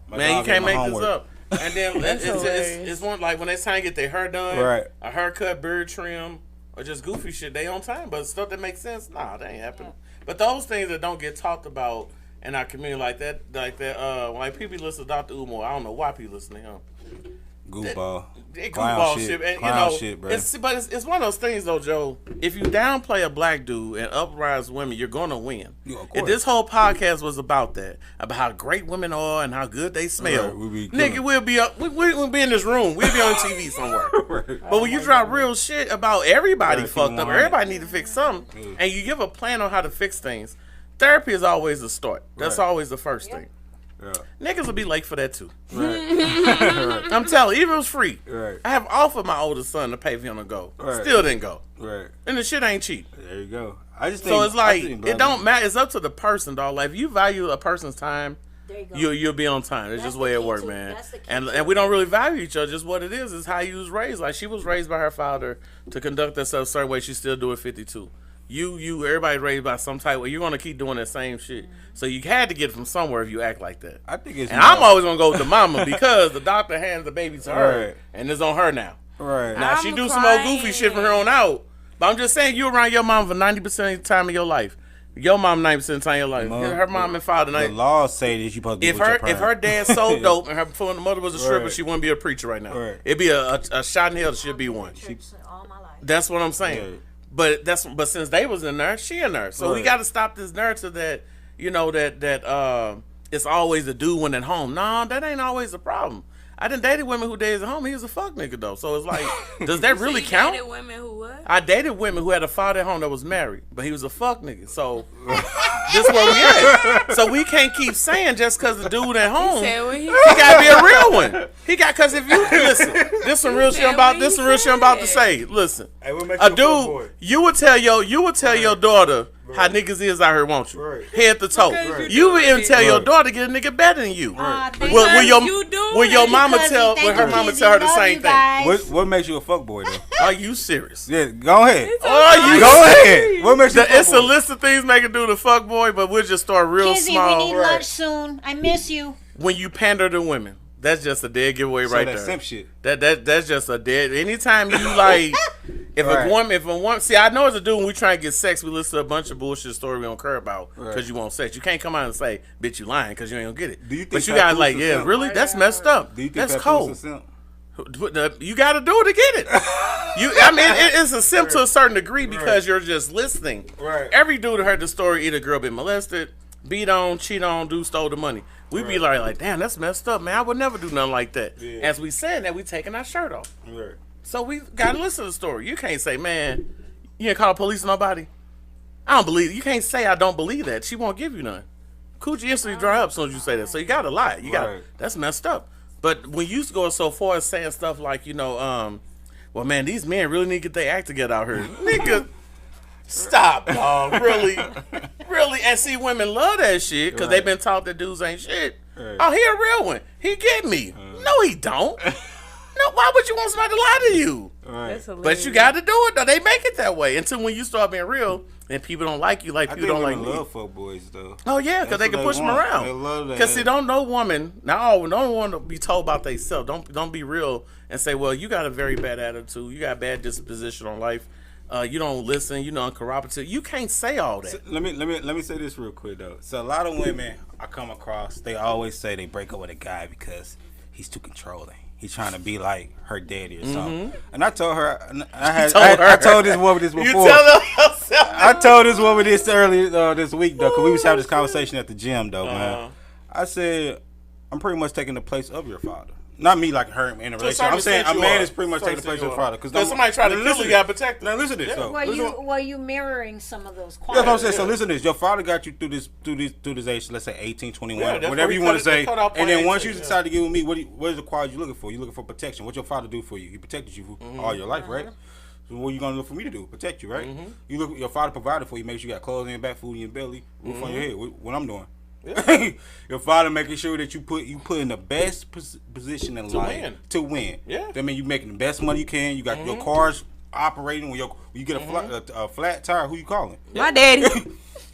My Man, you dog can't ate my make this homework. up. And then it's one like when they trying to get their hair done, Right. a haircut, beard trim, or just goofy shit, they on time. But stuff that makes sense, nah, that ain't happening. But those things that don't get talked about in our community like that, like people listen to Dr. Umar, I don't know why people listen to him. Goofball. It Clown goofball shit. shit, and Clown you know, shit, bro. it's one of those things though, Joe. If you downplay a black dude and uprise women, you're gonna win. Yeah, of If course. this whole podcast was about that, about how great women are and how good they smell, Right, we be killing. nigga, we'll be up. We'll be in this room. We'll be on TV somewhere. Right. But when you drop real shit about everybody Right, fucked keep up, 100. everybody need to fix something, and you give a plan on how to fix things, therapy is always the start. That's Right. always the first thing. Yeah. Niggas will be late for that too. Right. I'm telling you, even if it was free. Right. I have offered my oldest son to pay for him to go. Right. Still didn't go. Right. And the shit ain't cheap. There you go. I just think So it's like, I think, it don't matter. It's up to the person, dog. Like, if you value a person's time, There you go. you'll be on time. It's That's just the way the it key works, to- man. that's the key And to we it. don't really value each other. Just what it is how you was raised. Like, she was raised by her father to conduct herself a certain way. She still do it 52. Everybody raised by some type way. You're going to keep doing that same shit. So you had to get it from somewhere if you act like that. I think it's And I'm always going to go with the mama because the doctor hands the baby to her. Right. And it's on her now. right. Now, I'm she do some old goofy crying. shit from here on out. But I'm just saying, you around your mom for 90% of the time of your life. Your mom 90% of the time your life. Her mom and father. The laws say that you supposed to be If with your her parents. dad sold dope and her mother was a stripper, Right. she wouldn't be a preacher right now. Right. It'd be a shot in hell. She'd be one. all my life. That's what I'm saying. Yeah. But since they was in there, she in there. So we Right. got to stop this narrative that it's always a dude when at home. No, that ain't always a problem. I done dated women who dated at home. He was a fuck nigga though. So it's like, does that really count? Dated women who what? I dated women who had a father at home that was married, but he was a fuck nigga. So this is where we at. So we can't keep saying just because the dude at home, Said what he gotta be a real one. He got, because if you listen, this some real shit I'm about. This some real shit I'm about to say. Listen, Hey, what makes a you dude, fuckboy? you would tell your daughter how niggas is out here, won't you? Right. Head to toe. Because You would even tell your Right. daughter get a nigga better than you. Thank Will you. your you do will your it. mama Because tell? thank Will her you, mama Kizzy. tell her the Love same you thing? guys. What makes you a fuckboy though? Are you serious? Yeah, go ahead. Are you? Go ahead. What makes you a It's a fuckboy? list of things make it do the fuck boy, but we'll just start real Kizzy, small. we need Right. lunch soon. I miss you. When you pander to women, that's just a dead giveaway So right that there. simp shit. That's just a dead. Anytime you like, if Right. a woman, see, I know as a dude when we try and get sex, we listen to a bunch of bullshit story we don't care about because Right. you want sex. You can't come out and say, "Bitch, you lying" because you ain't gonna get it. Do you think but you gotta Papoose like, is yeah, simp? really, that's messed up. Do you think That's Papoose cold. a simp? You got to do it to get it. I mean, it's a simp to a certain degree because you're just listening. Right. Every dude heard the story, either girl been molested, beat on, cheat on, dude stole the money. We be like, damn, that's messed up, man. I would never do nothing like that. Yeah. As we said that, we taking our shirt off. Right. So we got to listen to the story. You can't say, man, you ain't call the police on nobody. I don't believe. You can't say I don't believe that. She won't give you none. Coochie instantly dry up as soon as you say that. So you got to lie. You got Right. that's messed up. But when you go so far as saying stuff like, well, man, these men really need to get their act together out here. Nigga, stop, dog. Really? Really? And see, women love that shit because they've been taught that dudes ain't shit. Right. Oh, he a real one. He get me. No, he don't. No, why would you want somebody to lie to you? Right. That's But you got to do it, though. They make it that way until when you start being real and people don't like you like I people think don't like women me. love fuckboys though. Oh yeah, because That's they can what push they them want. around. They love that. Because see, don't want to be told about themselves. Don't be real and say, well, you got a very bad attitude, you got a bad disposition on life, you don't listen, uncooperative. You can't say all that. So, let me say this real quick though. So a lot of women I come across, they always say they break up with a guy because he's too controlling. He's trying to be like her daddy or something. And I told her, I told this woman this before. You tell yourself. I told this woman this earlier this week though, because we was having this conversation at the gym though, man. I said, I'm pretty much taking the place of your father. Not me like her in a relationship. I'm saying a man is pretty much taking the place of your father. Because somebody tried to kill you, you got to protect Now them. listen to this. So, Well, you mirroring some of those that's what I'm qualities. saying. So listen to this. Your father got you through this age, let's say 18, 21, Yeah, that's whatever what you we want to cut it- say. cut off And then point once you 18, decide to get with me, what is the quality you looking for? You looking for protection. What your father do for you? He protected you for all your life, right? So what you gonna look for me to do? Protect you, right? You look. Your father provided for you. Make sure you got clothes in your back, food in your belly, roof on your head. What I'm doing. Your father making sure that you put in the best position in life win. to win. Yeah. That means you making the best money you can. You got your cars operating. When you get a flat tire, who you calling? My daddy.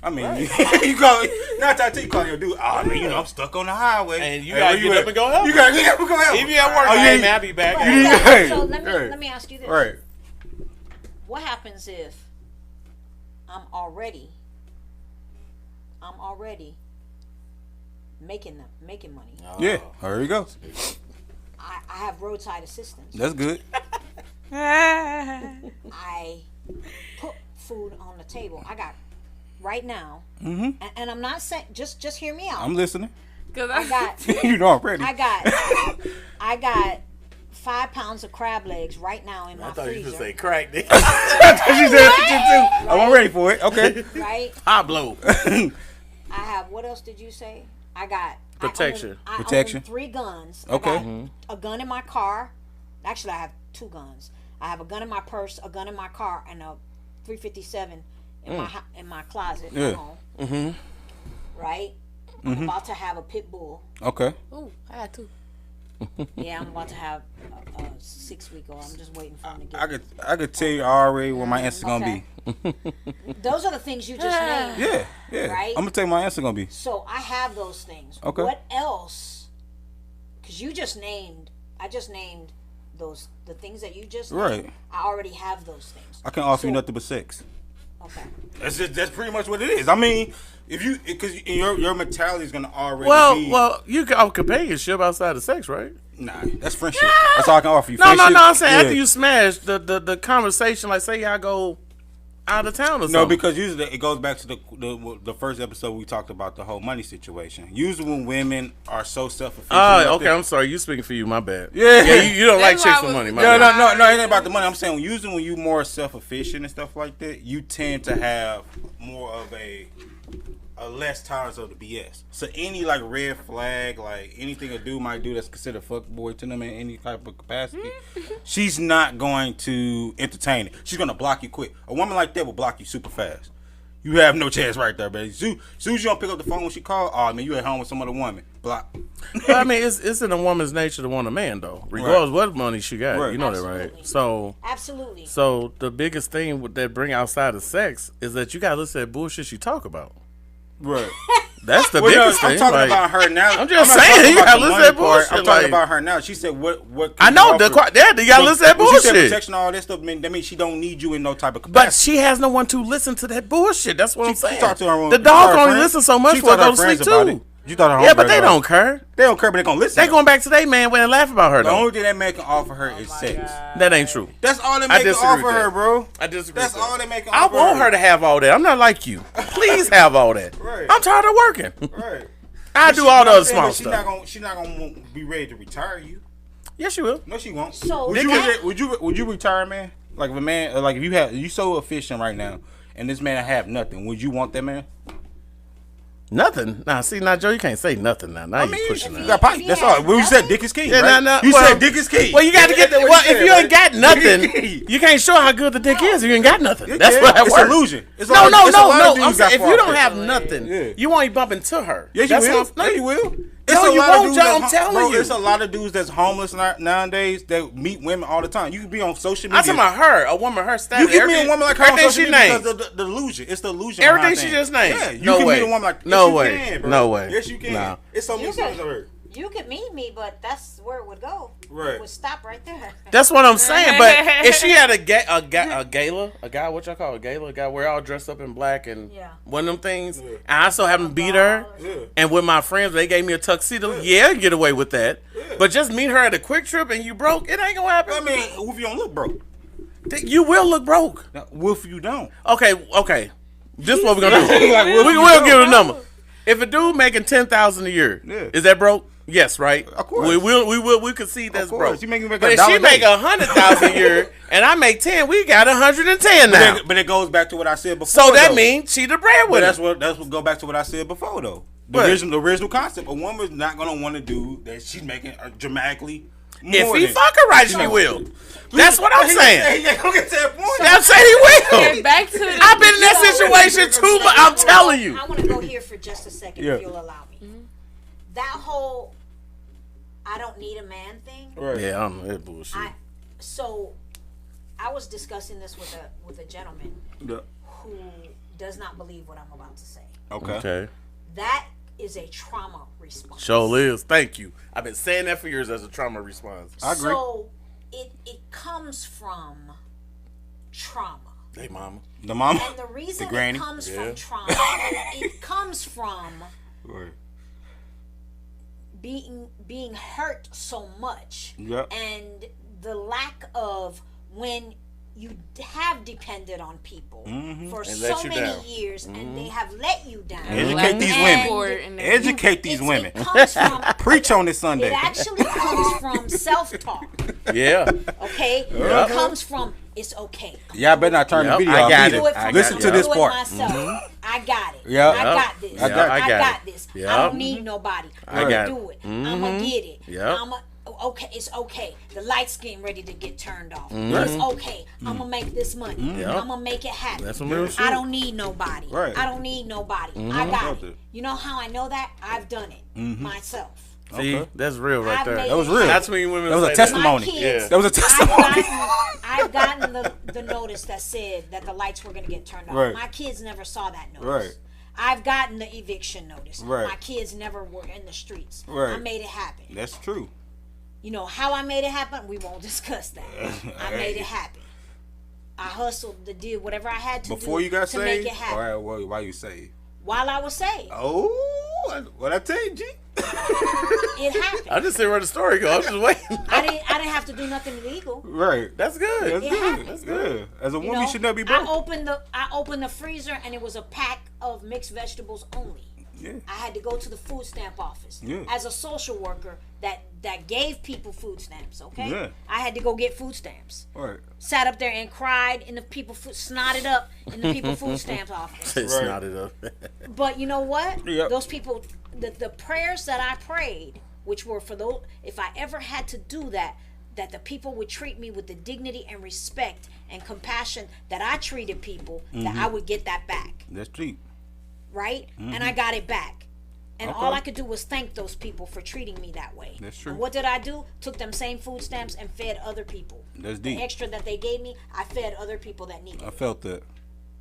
I mean, you call not that you call your dude. Oh man, I'm stuck on the highway, And you Hey, gotta where get at? up and go help. You gotta get up and go help. If you at work, Oh, hey, yeah. man, I'll be back. Right. So let Right. me ask you this. Right. What happens if I'm already making money? Yeah. There you go. I have roadside assistance. That's good. I put food on the table. I got right now, and I'm not saying just hear me out. I'm listening. Cause I got You know I'm ready. I got 5 pounds of crab legs right now in my I thought you freezer. should say crack, nigga. She said it too. I'm ready for it. Okay. Right? Pablo. I have. What else did you say? I got Protection. I Protection. own 3 guns. Okay. I got a gun in my car. Actually, I have 2 guns. I have a gun in my purse, a gun in my car, and a 357 in my closet Yeah. at home. Right. I'm about to have a pit bull. Okay. Ooh, I got 2. Yeah, I'm about to have a 6-week-old. I'm just waiting for him to get. I could tell you already what my answer's gonna Okay. be. Those are the things you just named. Yeah. Right? I'm gonna tell you my answer gonna be. So I have those things. Okay. What else? Because I just named the things that you just named. Right. I already have those things. I can't offer you So- nothing but sex. Okay. That's pretty much what it is. I mean, because your mentality is gonna already be. Well, you can have companionship outside of sex, right? Nah, that's friendship. That's all I can offer you. No. I'm saying Yeah. after you smash the conversation, like say y'all go out of town or something. No, because usually it goes back to the first episode we talked about the whole money situation. Usually when women are so self-efficient. Okay, I'm sorry. You speaking for you. My bad. Yeah. You don't like That's chicks why I with was- money. My No, bad. no, it ain't about the money. I'm saying usually when you more self-efficient and stuff like that, you tend to have more of a less tolerance of the BS. So any like red flag, like anything a dude might do that's considered fuckboy to them in any type of capacity, she's not going to entertain it. She's gonna block you quick. A woman like that will block you super fast. You have no chance right there, baby. Soon as you don't pick up the phone when she call, oh man, you at home with some other woman. Block. Well, I mean, it's in a woman's nature to want a man, though, regardless what money she got. Right. You know Absolutely. that, right? So Absolutely. the biggest thing that bring outside of sex is that you gotta listen to that bullshit she talk about. Right. That's the Well, no, biggest I'm thing. talking like, about her now. I'm just not saying, talking you about gotta the listen money to that part. bullshit, I'm talking like- about her now. She said, "What?" I know you gotta listen to that When she said bullshit. protection, all that stuff. That means she don't need you in no type of But capacity. she has no one to listen to that bullshit. That's what I'm saying. She talked to her. The dog only listen so much She for her talked to to her go to sleep friends about it. too. You thought her Yeah, but homegirl they about don't it. care. They don't care, but they gonna listen. They going back to their man when they laugh about her The though. only thing that man can offer her is sex. That ain't true. That's all that I man can disagree offer with her, that. bro. I disagree. That's with that. all that man can I offer want her to have all that. I'm not like you. Please have all that. Right. I'm tired of working. Right. I But do she- all you the know other what I'm small saying? stuff. She's not gonna be ready to retire you. Yes, you will. No, she won't. So would you, that- would you retire, man? Like if a man, like if you so efficient right now, and this man have nothing, would you want that man? Nothing. Nah, see, now Joe, you can't say nothing now. Now you pushing you that. got pipe. That's all. Well, you said dick is key, Yeah, right? nah, You well- said dick is key. Well, you got to get the. That's what Well, said, if you ain't right? got nothing, Dick is key. you can't show how good the dick is. You ain't got nothing. You That's can. what that It's works. illusion. It's No. a lot of I'm dudes got saying if you far don't from have it. nothing, Yeah. you won't bump into her. Yes, That's you will. what I'm- No, you will. No, you lot of won't, dudes Joe. that's I'm telling bro, you. There's a lot of dudes that's homeless nowadays that meet women all the time. You can be on social media. I'm talking about her, a woman, her You status. can meet a woman like her on everything social she media named. because of the illusion. It's the illusion. Everything behind she things. just named. Yeah, you No can way. meet a woman like No yes, you way. can, bro. No way. Yes, you can. Nah. It's so many You stories could- of her. You could meet me, but that's where it would go. Right. It would stop right there. That's what I'm saying. But if she had a gala, a guy, what y'all call a gala, a guy where all dressed up in black and Yeah. one of them things, and I so happen to beat her, Yeah. and with my friends, they gave me a tuxedo. Yeah, get away with that. But just meet her at a quick trip and you broke, it ain't gonna happen. I mean, if you don't look broke, You will look broke. now, what if you don't? Okay. This is what we're gonna do. Like, what if you We'll don't? give it a number. If a dude making $10,000 a year, Yeah. is that broke? Yes, right. Of course. We could see that's course. broke. You make But if she make $100,000 a year and I make 10, we got 110 now. But it goes back to what I said before. So that though. means she the But breadwinner. that's what go back to what I said before though. What? The original concept. A woman's not gonna want to do that. She's making dramatically. If more he than- fuck her right, she know. will. That's what I'm saying. He ain't gonna get to that point. I'm saying he will. And back to the I've been in that situation too, but I'm telling you. I want to go here for just a second, Yeah. if you'll allow me. That whole "I don't need a man" thing. Right. Yeah, I'm that bullshit. So, I was discussing this with a gentleman Yeah. who does not believe what I'm about to say. Okay. Okay. That is a trauma response. Show Liz, thank you. I've been saying that for years as a trauma response. I agree. So it comes from trauma. Hey, mama. The mama. And the reason granny. it comes Yeah. from trauma, it comes from Right. being hurt so much, Yep. and the lack of when you have depended on people for And let so you many down. years, and they have let you down. Educate these And women. Educate these It's- women. It comes from Preach on this It Sunday. actually comes from self-talk. Yeah. Okay, Yeah. it comes from it's okay. Y'all better not turn Yep, the video I off. got either. it. Do it I for Listen me. to this Do it part. myself. I got it. Yeah. I got this. I got it. I got this. Yep. I don't need nobody. I I'ma got do it. I'ma get it. Yep. Okay, it's okay. The lights getting ready to get turned off. It's okay. I'ma make this money. Yep. I'ma make it happen. That's some real shit. I don't need nobody. Right. I don't need nobody. I got Got it. it. You know how I know that? I've done it myself. See, Okay. that's real right I've there. made That was it real. happen. That's when women That was a say testimony. My kids, Yeah. That was a testimony. I've gotten the notice that said that the lights were going to get turned off. Right. My kids never saw that notice. Right. I've gotten the eviction notice. Right. My kids never were in the streets. Right. I made it happen. That's true. You know how I made it happen? We won't discuss that. I made it happen. I hustled to do whatever I had to Before do you got to saved? make it happen. Or why you saved? While I was saved, Oh, what I tell you, G? it happened. I just see where the story goes. I'm just waiting. I didn't have to do nothing illegal. Right. That's good. That's It good. happened. That's good. As a You woman, know, you should not be I broke. opened the freezer and it was a pack of mixed vegetables only. Yeah. I had to go to the food stamp office Yeah. as a social worker that gave people food stamps. Okay, Yeah. I had to go get food stamps. Right. Sat up there and cried in the people snotted up in the people food stamps office. It's Right. knotted up. But you know what? Yep. Those people, the prayers that I prayed, which were for those, if I ever had to do that the people would treat me with the dignity and respect and compassion that I treated people, that I would get that back. That's deep. Right? And I got it back. And Okay. all I could do was thank those people for treating me that way. That's true. And what did I do? Took them same food stamps and fed other people. That's The deep. extra that they gave me, I fed other people that needed I it. felt that.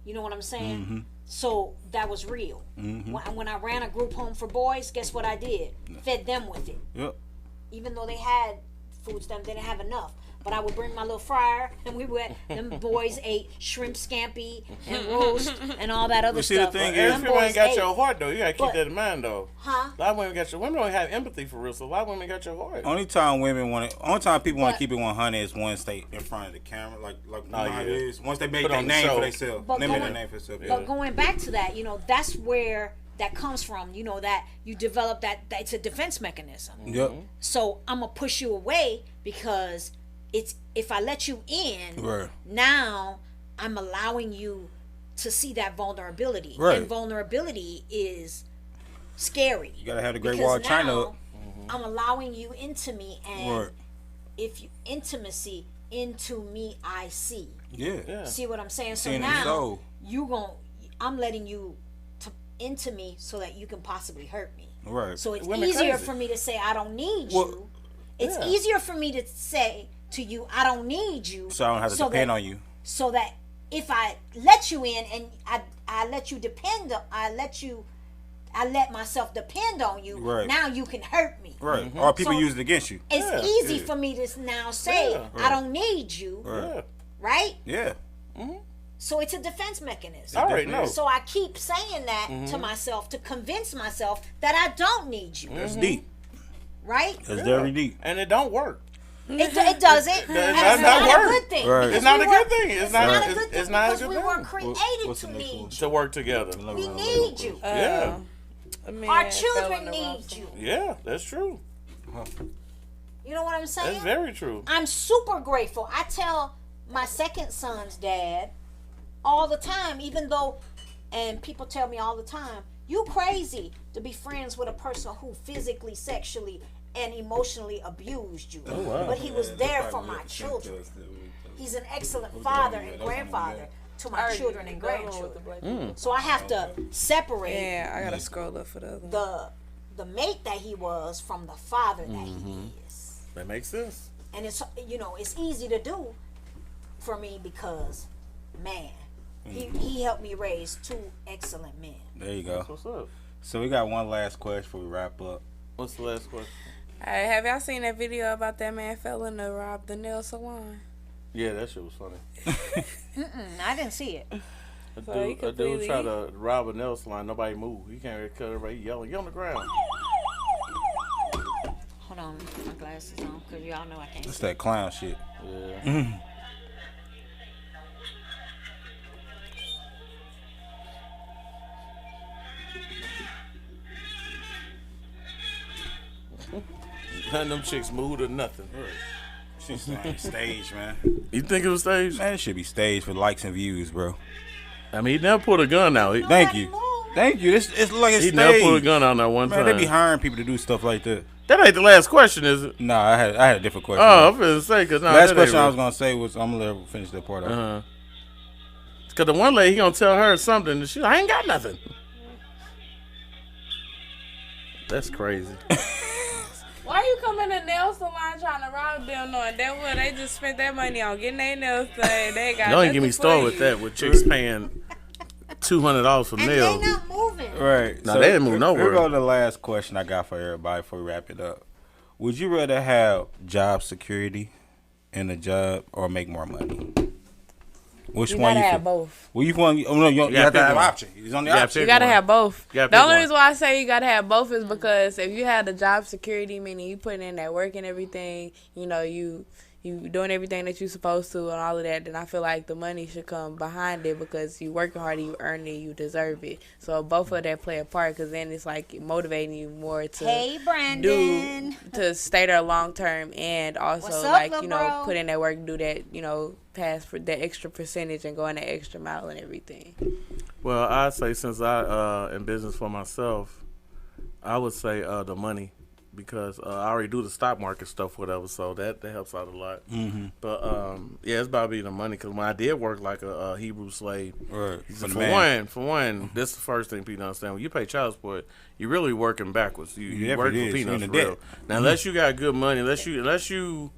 You know what I'm saying? Mm-hmm. So that was real. When I ran a group home for boys, guess what I did? Fed them with it. Yep. Even though they had food stamps, they didn't have enough. But I would bring my little fryer, and them boys ate shrimp scampi and roast and all that other see, the stuff. thing Every is- Them people ain't boys got ate. your heart though. You gotta keep But- that in mind though. Huh? A lot of women got your women don't have empathy for real, so a lot of women got your heart. Only time people want But- to keep it 100 is once they in front of the camera, like you know how it yeah. is. Once they make Put their on the name show. for themselves, But they make their going- name for themselves. But going back to that, that's where that comes from. That you develop that it's a defense mechanism. Yep. So I'm gonna push you away because if I let you in, Right. now I'm allowing you to see that vulnerability. Right. And vulnerability is scary. You gotta have the Great Because Wall of China now up. I'm allowing you into me, and Right. if you intimacy into me, I see. Yeah. Yeah. See what I'm saying? So Seeing the now soul. I'm letting you into me so that you can possibly hurt me. Right. So it's Women easier crazy. for me to say I don't need Well, you. It's yeah. easier for me to say to you I don't need you. So I don't have to depend on you. So that if I let you in and I let you I let myself depend on you. Right. Now you can hurt me. Right. Or people So- use it against you. It's Yeah. easy Yeah. for me to now say Yeah. I don't need you, Yeah. right? Yeah. So it's a defense mechanism. All right, no. So I keep saying that to myself to convince myself that I don't need you, That's deep. right? That's very deep. And it don't work. It doesn't. And not it's not a work. good thing. Right. because It's not we a were- good thing. It's not. not a It's, good thing it's not a because good we thing. were created What's to the next need one? To work together. Let me We run need you. Yeah. A man Our fell in children the need wrong you. Yeah, that's true. You know what I'm saying? That's very true. I'm super grateful. I tell my second son's dad all the time, even though, and people tell me all the time, you crazy to be friends with a person who physically, sexually, and emotionally abused you. wow. But he was there for my children. He's an excellent father and grandfather to my children and grandchildren. So I have to separate Yeah, I gotta scroll up for the other one. the mate that he was from the father that he is. That makes sense. And it's it's easy to do for me because man, he helped me raise two excellent men. There you go. What's up? So we got one last question before we wrap up. What's the last question? Hey, have y'all seen that video about that man fell in to rob the nail salon? Yeah, that shit was funny. I didn't see it. A So he dude completely- tried to rob a nail salon. Nobody moved. He can't really cut everybody yelling. Get on the ground. Hold on, put my glasses on because y'all know I can't It's see. that clown shit. Yeah. None of them chicks moved or nothing. She's like stage, man. You think it was staged? Man, it should be staged for likes and views, bro. I mean, he never pulled a gun out. Thank Nobody you. moved. Thank you. It's like it's He staged. never pulled a gun out that one Man, time. they be hiring people to do stuff like that. That ain't the last question, is it? Nah, I had a different question. Oh, I'm finna say, because Last question I was gonna say was I'm gonna let her finish that part off. Because the one lady, he gonna tell her something, and she like, I ain't got nothing. That's crazy. Why you come in a nail salon trying to rob them knowing that what they just spent that money on getting their nails done? They got Don't even get me nothing started for with you. that, with chicks paying $200 for And they nails. not moving. Right. Nah, they didn't move Here nowhere. go the last question I got for everybody before we wrap it up. Would you rather have job security in a job or make more money? Which You one gotta you have pick? both. Well, you want? Oh no, you have to pick have an one. option. It's on the You have option. You gotta have both. You gotta The pick only one. reason why I say you gotta have both is because if you have the job security, meaning you putting in that work and everything, you know, you doing everything that you supposed to and all of that, then I feel like the money should come behind it because you working hard, you earn it, you deserve it. So both of that play a part because then it's like motivating you more to Hey, Brandon. to stay there long term and also What's up, like little you know bro? put in that work, do that pass for that extra percentage and go in that extra mile and everything. Well, I'd say since I in business for myself, I would say the money because I already do the stock market stuff, whatever. So that helps out a lot. Mm-hmm. But yeah, it's about being the money because when I did work like a Hebrew slave, Right. for one, this is the first thing people don't understand. When you pay child support, you're really working backwards. You Yeah, work it for is. peanuts You're for in the real. debt. Now, unless you got good money, unless you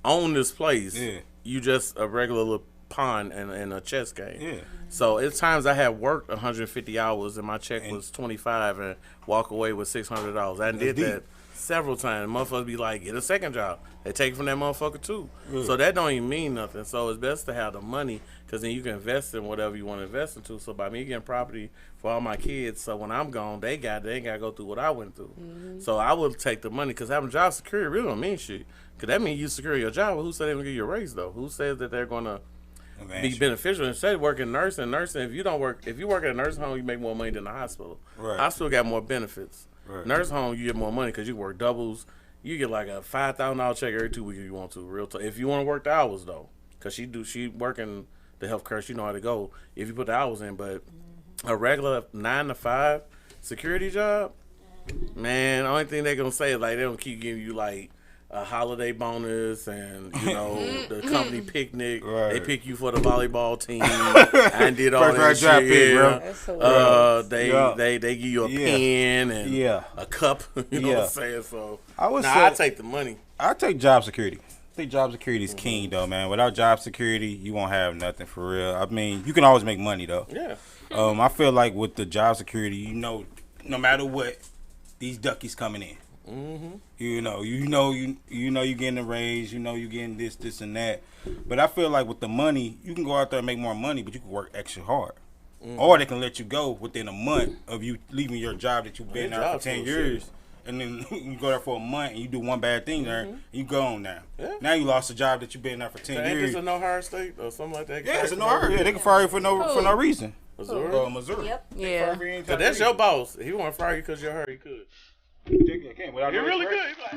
own this place, Yeah. you just a regular little pawn in a chess game. Yeah. So it's times I have worked 150 hours and my check was 25 and walk away with $600. I did deep. that several times. Motherfuckers be like, get a second job. They take it from that motherfucker too. So that don't even mean nothing. So it's best to have the money because then you can invest in whatever you want to invest into. So by me getting property for all my kids, so when I'm gone, they ain't got to go through what I went through. So I would take the money because having job security really don't mean shit. Because that means you secure your job. Well, who said they're going to give you a raise though? Who says that they're going to be beneficial? Instead of working nursing, if you work at a nursing home, you make more money than the hospital. Right. Hospital got more benefits. Right. Nursing home, you get more money because you work doubles. You get like a $5,000 check every 2 weeks if you want to. Real talk. If you want to work the hours though, because she working the healthcare, she know how to go. If you put the hours in, but a regular 9 to 5 security job, man, the only thing they gonna say is like they don't keep giving you like a holiday bonus and the company picnic. Right. They pick you for the volleyball team. I did all First that round shit. draft pick, bro. That's hilarious. They give you a pen and a cup. You know what I'm saying? So I would say I take the money. I take job security. I think job security is king though, man. Without job security, you won't have nothing for real. I mean, you can always make money though. Yeah. I feel like with the job security, no matter what, these duckies coming in. Mm-hmm. You getting a raise. You getting this, and that. But I feel like with the money, you can go out there and make more money, but you can work extra hard. Or they can let you go within a month of you leaving your job that you've been there for 10 years. And then you go there for a month and you do one bad thing there, and you gone now. Yeah. Now you lost a job that you've been there for 10 Ain't years. this a no hire state or something like that? Yeah, it's a no hire. Yeah, they can fire you for no reason. Missouri. Missouri. Yep. Yeah. But that's your boss. If he want to fire you because you're hurt, he could. You He really could. He's like,